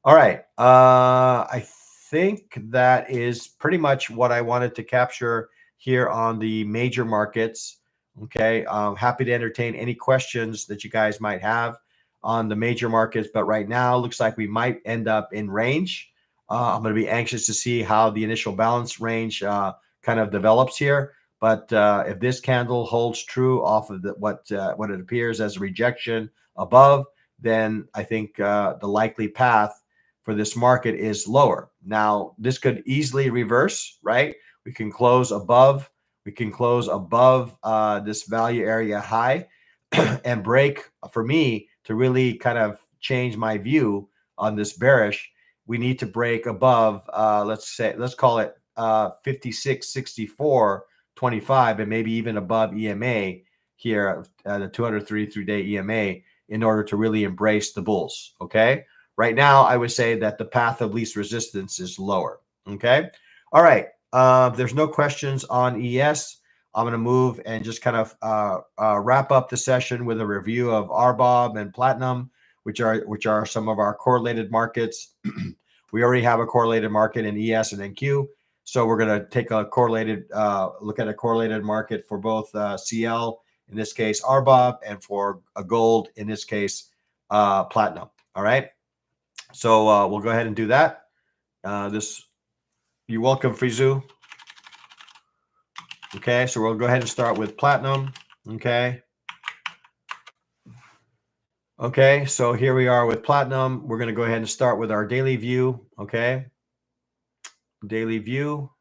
All right. I think that is pretty much what I wanted to capture here on the major markets. Okay. I'm happy to entertain any questions that you guys might have on the major markets, but right now it looks like we might end up in range. I'm going to be anxious to see how the initial balance range kind of develops here. But if this candle holds true off of what it appears as a rejection above, then I think the likely path for this market is lower. Now, this could easily reverse, right? We can close above. This value area high and break. For me to really kind of change my view on this bearish, we need to break above, let's call it 56.64.25, and maybe even above EMA here, the 233-day EMA, in order to really embrace the bulls. Okay. Right now, I would say that the path of least resistance is lower. Okay. All right. There's no questions on ES. I'm going to move and just kind of wrap up the session with a review of RBOB and Platinum, which are some of our correlated markets. We already have a correlated market in ES and NQ, so we're going to take a correlated look at a correlated market for both CL, in this case RBOB, and for a gold, in this case Platinum. All right, so we'll go ahead and do that. You're welcome, Frizu. Okay, so we'll go ahead and start with Platinum. Okay. Okay, so here we are with Platinum. We're going to go ahead and start with our daily view. Okay. Daily view.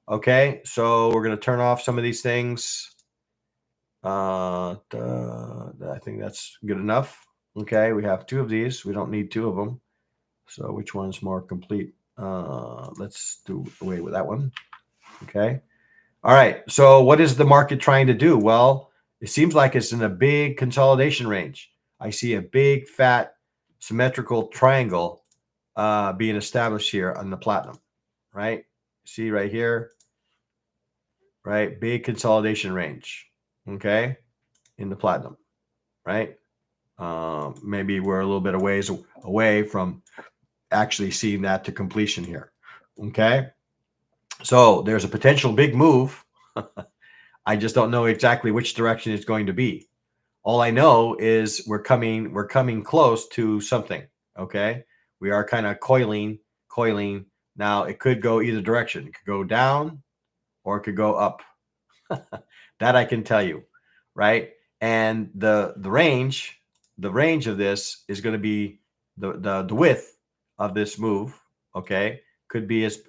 Okay, so we're going to turn off some of these things. I think that's good enough. Okay, we have 2 of these. We don't need 2 of them. So which one's more complete? Let's do away with that one. Okay. All right. So what is the market trying to do? Well, it seems like it's in a big consolidation range. I see a big, fat, symmetrical triangle being established here on the Platinum, right? See right here, right? Big consolidation range, okay, in the Platinum, right? Maybe we're a little bit away from actually seeing that to completion here, okay? So there's a potential big move. I just don't know exactly which direction it's going to be. All I know is we're coming close to something. Okay. We are kind of coiling. Now it could go either direction. It could go down or it could go up. That I can tell you. Right. And the range of this is going to be the width of this move. Okay. Could be as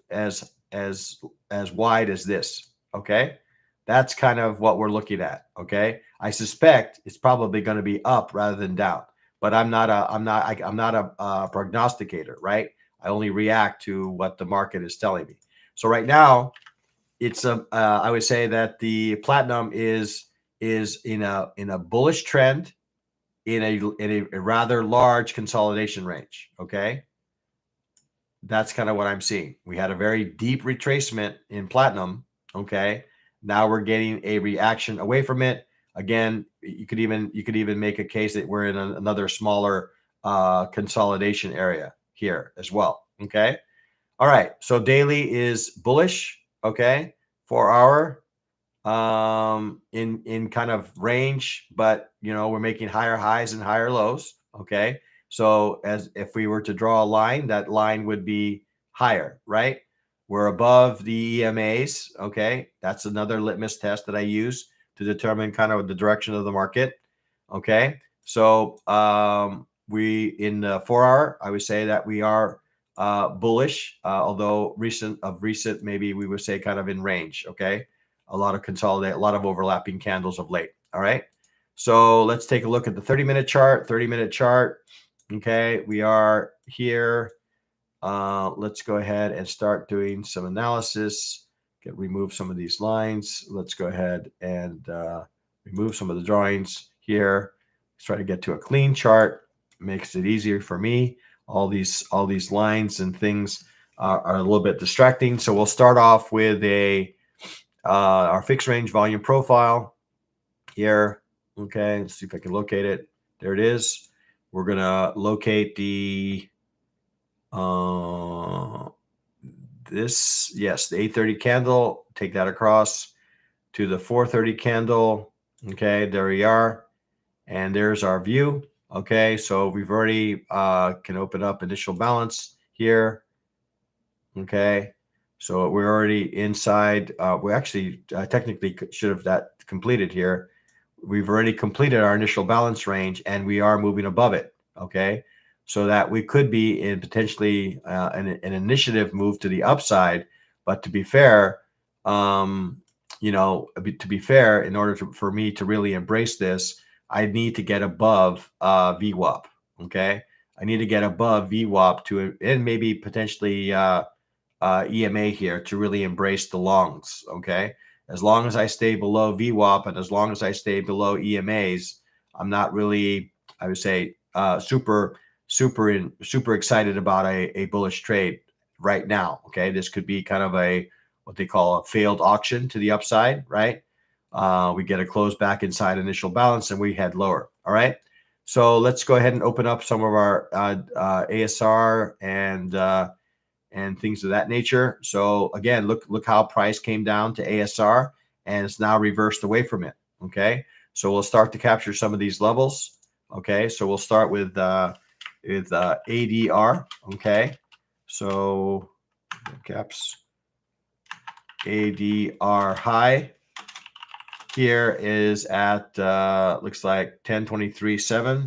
wide as this. Okay. That's kind of what we're looking at. Okay. I suspect it's probably going to be up rather than down, but I'm not a prognosticator, right? I only react to what the market is telling me. So right now, it's I would say that the Platinum is in a bullish trend in a rather large consolidation range. Okay. That's kind of what I'm seeing. We had a very deep retracement in Platinum. Okay. Now we're getting a reaction away from it. Again, you could even make a case that we're in another smaller consolidation area here as well. Okay. All right. So daily is bullish. Okay. 4 hour in kind of range, but we're making higher highs and higher lows. Okay. So as if we were to draw a line, that line would be higher, right? We're above the EMAs. Okay. That's another litmus test that I use to determine kind of the direction of the market. Okay. So we in the 4 hour, I would say that we are bullish, although recent maybe we would say kind of in range. Okay. A lot of overlapping candles of late. All right. So let's take a look at the 30-minute chart. 30-minute chart. Okay, we are here. Let's go ahead and start doing some analysis. Remove some of these lines. Let's go ahead and remove some of the drawings here. Let's try to get to a clean chart. Makes it easier for me. All these lines and things are a little bit distracting. So we'll start off with our fixed range volume profile here. Okay, let's see if I can locate it. There it is. We're going to locate the the 830 candle, take that across to the 430 candle. Okay, there we are. And there's our view. Okay, so we've already can open up initial balance here. Okay, so we're already inside. We actually technically should have that completed here. We've already completed our initial balance range and we are moving above it. Okay. So that we could be in potentially an initiative move to the upside. But to be fair, in order for me to really embrace this, I need to get above VWAP. Okay. I need to get above VWAP and maybe potentially EMA here to really embrace the longs. Okay. As long as I stay below VWAP and as long as I stay below EMAs, I'm not really, I would say, super excited about a bullish trade right now. Okay. This could be kind of a what they call a failed auction to the upside, right? We get a close back inside initial balance and we head lower. All right. So let's go ahead and open up some of our ASR and things of that nature. So again, look how price came down to ASR and it's now reversed away from it. Okay. So we'll start to capture some of these levels. Okay. So we'll start with ADR. Okay. So caps ADR high here is at looks like 1023.7.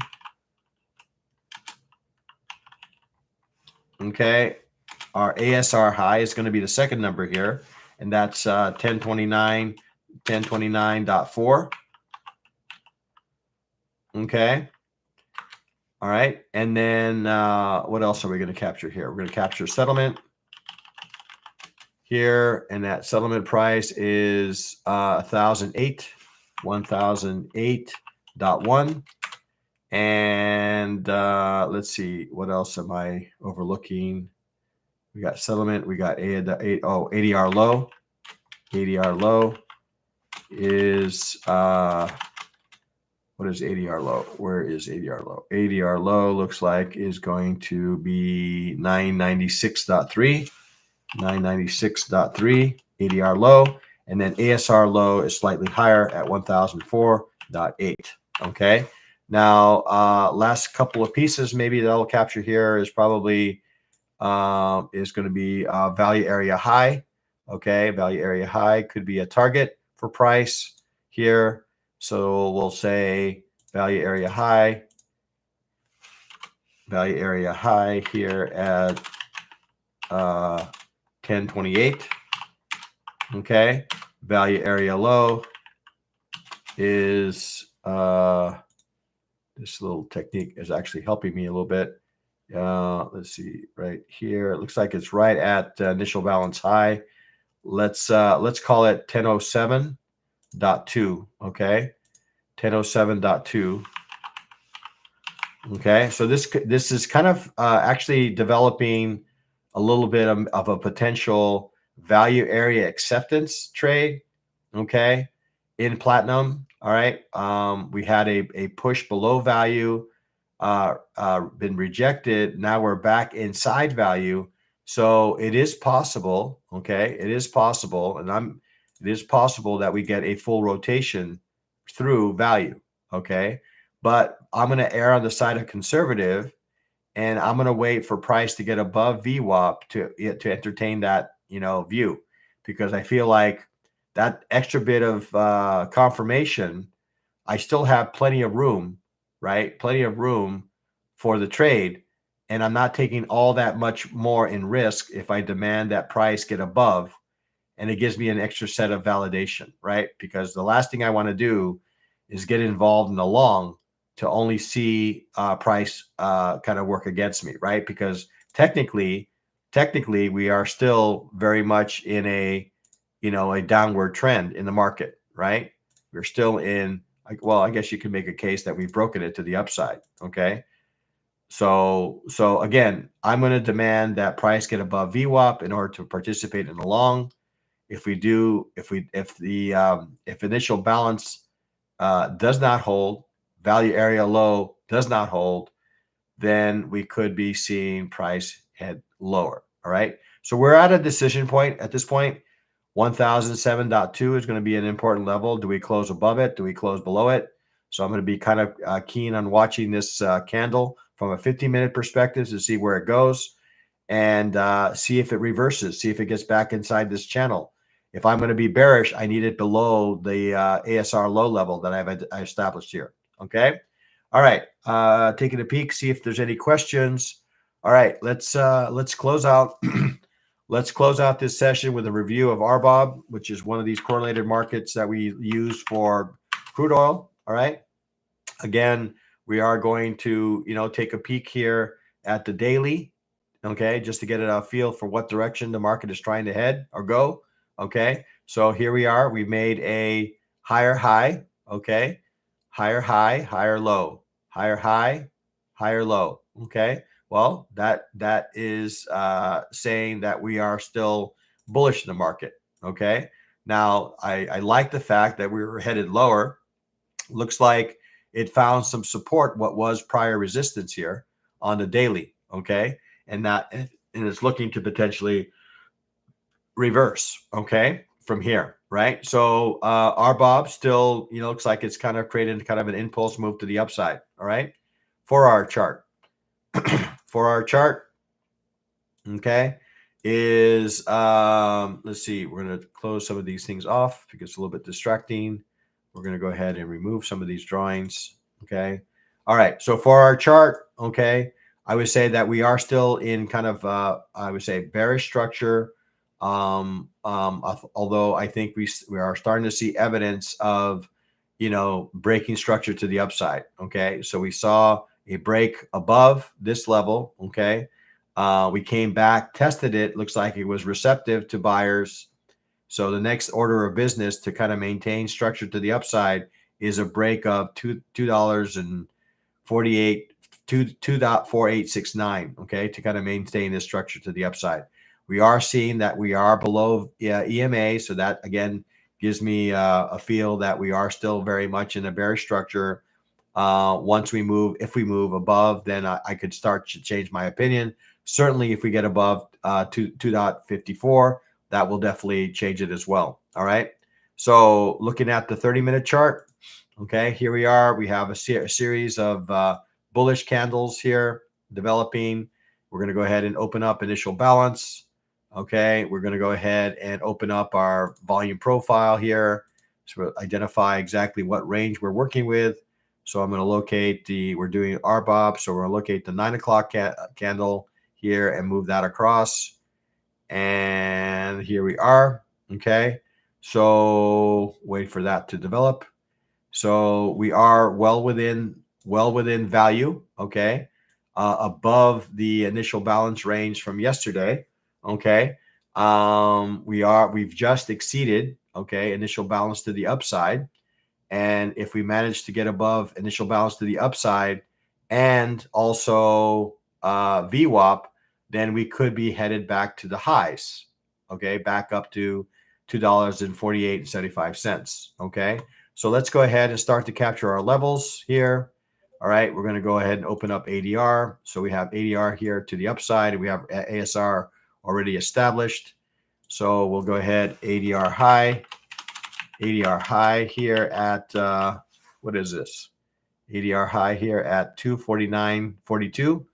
Okay, our ASR high is going to be the second number here, and that's 1029.4. Okay, all right, and then what else are we going to capture here? We're going to capture settlement here, and that settlement price is 1008.1. And let's see, what else am I overlooking? We got settlement. We got ADR low. ADR low is what is ADR low? Where is ADR low? ADR low looks like is going to be 996.3. 996.3 ADR low, and then ASR low is slightly higher at 1004.8. Okay. Now, last couple of pieces maybe that I'll capture here is probably is going to be value area high. Okay, value area high could be a target for price here. So we'll say value area high here at 1028. Okay, value area low is this little technique is actually helping me a little bit. Let's see right here. It looks like it's right at initial balance high. Let's call it 1007.2. Okay, 1007.2. Okay, so this is kind of actually developing a little bit of a potential value area acceptance trade. Okay, in platinum. All right, we had a push below value, been rejected. Now we're back inside value. So it is possible. Okay, it is possible, and it is possible that we get a full rotation through value. Okay, but I'm going to err on the side of conservative, and I'm going to wait for price to get above VWAP to entertain that view, because I feel like that extra bit of confirmation, I still have plenty of room, right? Plenty of room for the trade, and I'm not taking all that much more in risk if I demand that price get above, and it gives me an extra set of validation, right? Because the last thing I want to do is get involved in the long to only see price kind of work against me, right? Because technically, we are still very much in a downward trend in the market, right? We're still in, well, I guess you can make a case that we've broken it to the upside. Okay. So again, I'm going to demand that price get above VWAP in order to participate in the long. If initial balance does not hold, value area low does not hold, then we could be seeing price head lower. All right. So we're at a decision point at this point. 1007.2 is going to be an important level. Do we close above it? Do we close below it? So I'm going to be kind of keen on watching this candle from a 15-minute perspective to see where it goes, and see if it reverses, see if it gets back inside this channel. If I'm going to be bearish, I need it below the ASR low level that I established here. Okay. All right. Taking a peek, see if there's any questions. All right. Let's close out. Let's close out this session with a review of RBOB, which is one of these correlated markets that we use for crude oil. All right. Again, we are going to, take a peek here at the daily. Okay. Just to get a feel for what direction the market is trying to head or go. Okay. So here we are. We made a higher high. Okay. Higher high, higher low, higher high, higher low. Okay. Well, that is saying that we are still bullish in the market. Okay. Now, I like the fact that we were headed lower. Looks like it found some support, what was prior resistance here on the daily. Okay. And it's looking to potentially reverse. Okay. From here. Right. So our Bob still, looks like it's kind of created kind of an impulse move to the upside. All right. For our chart. For our chart, okay, is let's see, we're going to close some of these things off because it's a little bit distracting. We're going to go ahead and remove some of these drawings. Okay. All right. So for our chart, okay, I would say that we are still in kind of I would say bearish structure. Although I think we are starting to see evidence of breaking structure to the upside. Okay. So we saw a break above this level. Okay. We came back, tested it. Looks like it was receptive to buyers. So the next order of business to kind of maintain structure to the upside is a break of $2 and 48 2.4869. Okay, to kind of maintain this structure to the upside. We are seeing that we are below EMA, so that again gives me a feel that we are still very much in a bearish structure. Once we move, if we move above, then I could start to change my opinion. Certainly, if we get above 2.54, that will definitely change it as well. All right. So looking at the 30-minute chart, okay, here we are. We have a series of bullish candles here developing. We're going to go ahead and open up initial balance. Okay, we're going to go ahead and open up our volume profile here. So we'll identify exactly what range we're working with. So I'm going to locate we're doing RBOB. So we're going to locate the 9 o'clock candle here and move that across. And here we are. Okay. So wait for that to develop. So we are well within value. Okay. Above the initial balance range from yesterday. Okay. We've just exceeded, okay, initial balance to the upside. And if we manage to get above initial balance to the upside and also VWAP, then we could be headed back to the highs. Okay, back up to $2.4875. Okay, so let's go ahead and start to capture our levels here. All right, we're going to go ahead and open up ADR. So we have ADR here to the upside, and we have ASR already established. So we'll go ahead, ADR high here at what is this? ADR high here at 249.42.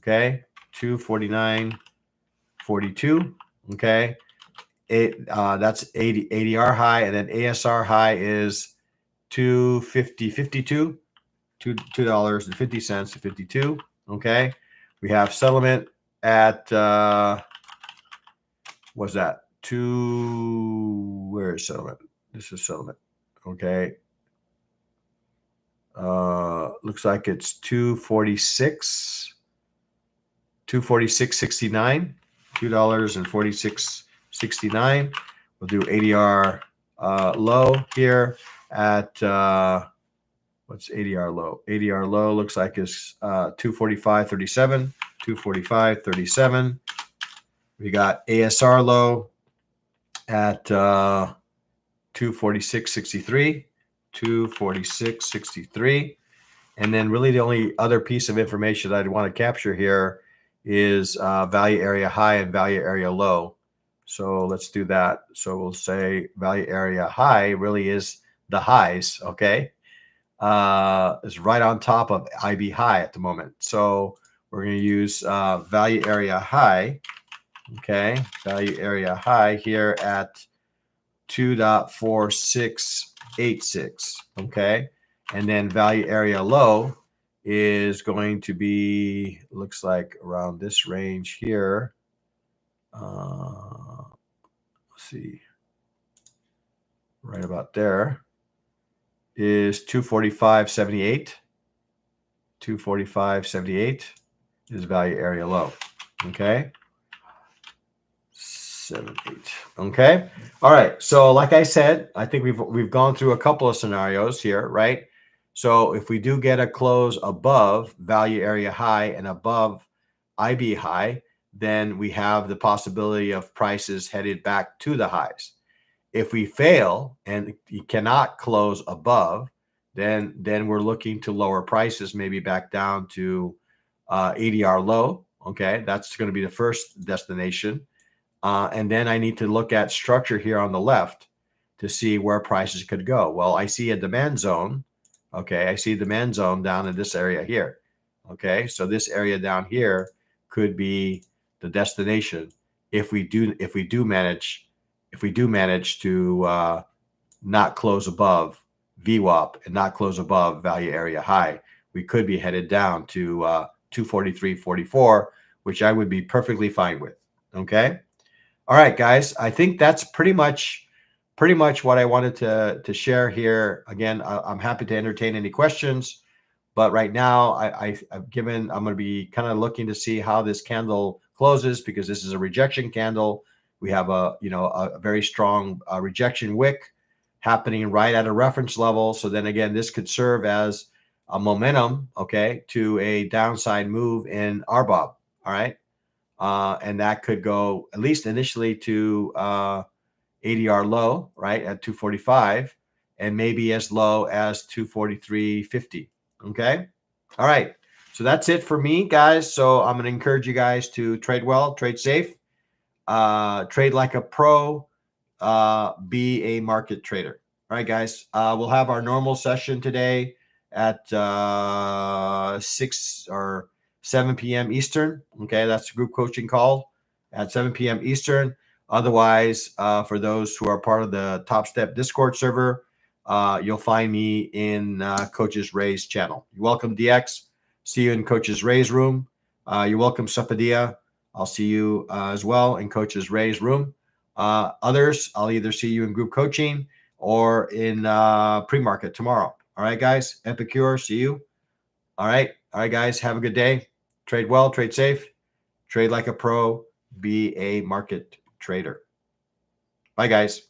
Okay, 249.42. Okay, that's ADR high, and then ASR high is 250.52. $2.50 to 52. Okay, we have settlement at what's that? Where is settlement? This is settlement. Okay. Looks like it's 246.69. $2.46.69. We'll do ADR low here at what's ADR low? ADR low looks like it's 245.37. 245.37. We got ASR low at 246.63. 246.63. And then really the only other piece of information that I'd want to capture here is value area high and value area low. So let's do that. So we'll say value area high really is the highs, okay? Is right on top of IB high at the moment. So we're going to use value area high, okay? Value area high here at 2.4686, okay? And then value area low is going to be, looks like around this range here. Let's see, right about there is 245.78. 245.78 is value area low, okay? 7, 8. Okay. All right. So like I said, I think we've gone through a couple of scenarios here, right? So if we do get a close above value area high and above IB high, then we have the possibility of prices headed back to the highs. If we fail and you cannot close above, then we're looking to lower prices, maybe back down to ADR low. Okay, that's going to be the first destination. And then I need to look at structure here on the left to see where prices could go. Well, I see a demand zone. Okay, I see a demand zone down in this area here. Okay, so this area down here could be the destination if we do manage to not close above VWAP and not close above value area high. We could be headed down to 243.44, which I would be perfectly fine with. Okay. All right, guys. I think that's pretty much what I wanted to share here. Again, I'm happy to entertain any questions, but right now I'm going to be kind of looking to see how this candle closes, because this is a rejection candle. We have a very strong rejection wick happening right at a reference level. So then again, this could serve as a momentum, okay, to a downside move in RBOB. All right. And that could go at least initially to ADR low, right, at 245, and maybe as low as 243.50. Okay. All right. So that's it for me, guys. So I'm going to encourage you guys to trade well, trade safe, trade like a pro, be a market trader. All right, guys. We'll have our normal session today at 6 or 7 p.m. Eastern. Okay, that's the group coaching call at 7 p.m. Eastern. Otherwise, for those who are part of the Top Step Discord server, you'll find me in Coach's Ray's channel. You're welcome, DX. See you in Coach's Ray's room. You're welcome, Sapadia. I'll see you as well in Coach's Ray's room. Others, I'll either see you in group coaching or in pre-market tomorrow. All right, guys. Epicure, see you. All right. All right, guys. Have a good day. Trade well, trade safe, trade like a pro, be a market trader. Bye, guys.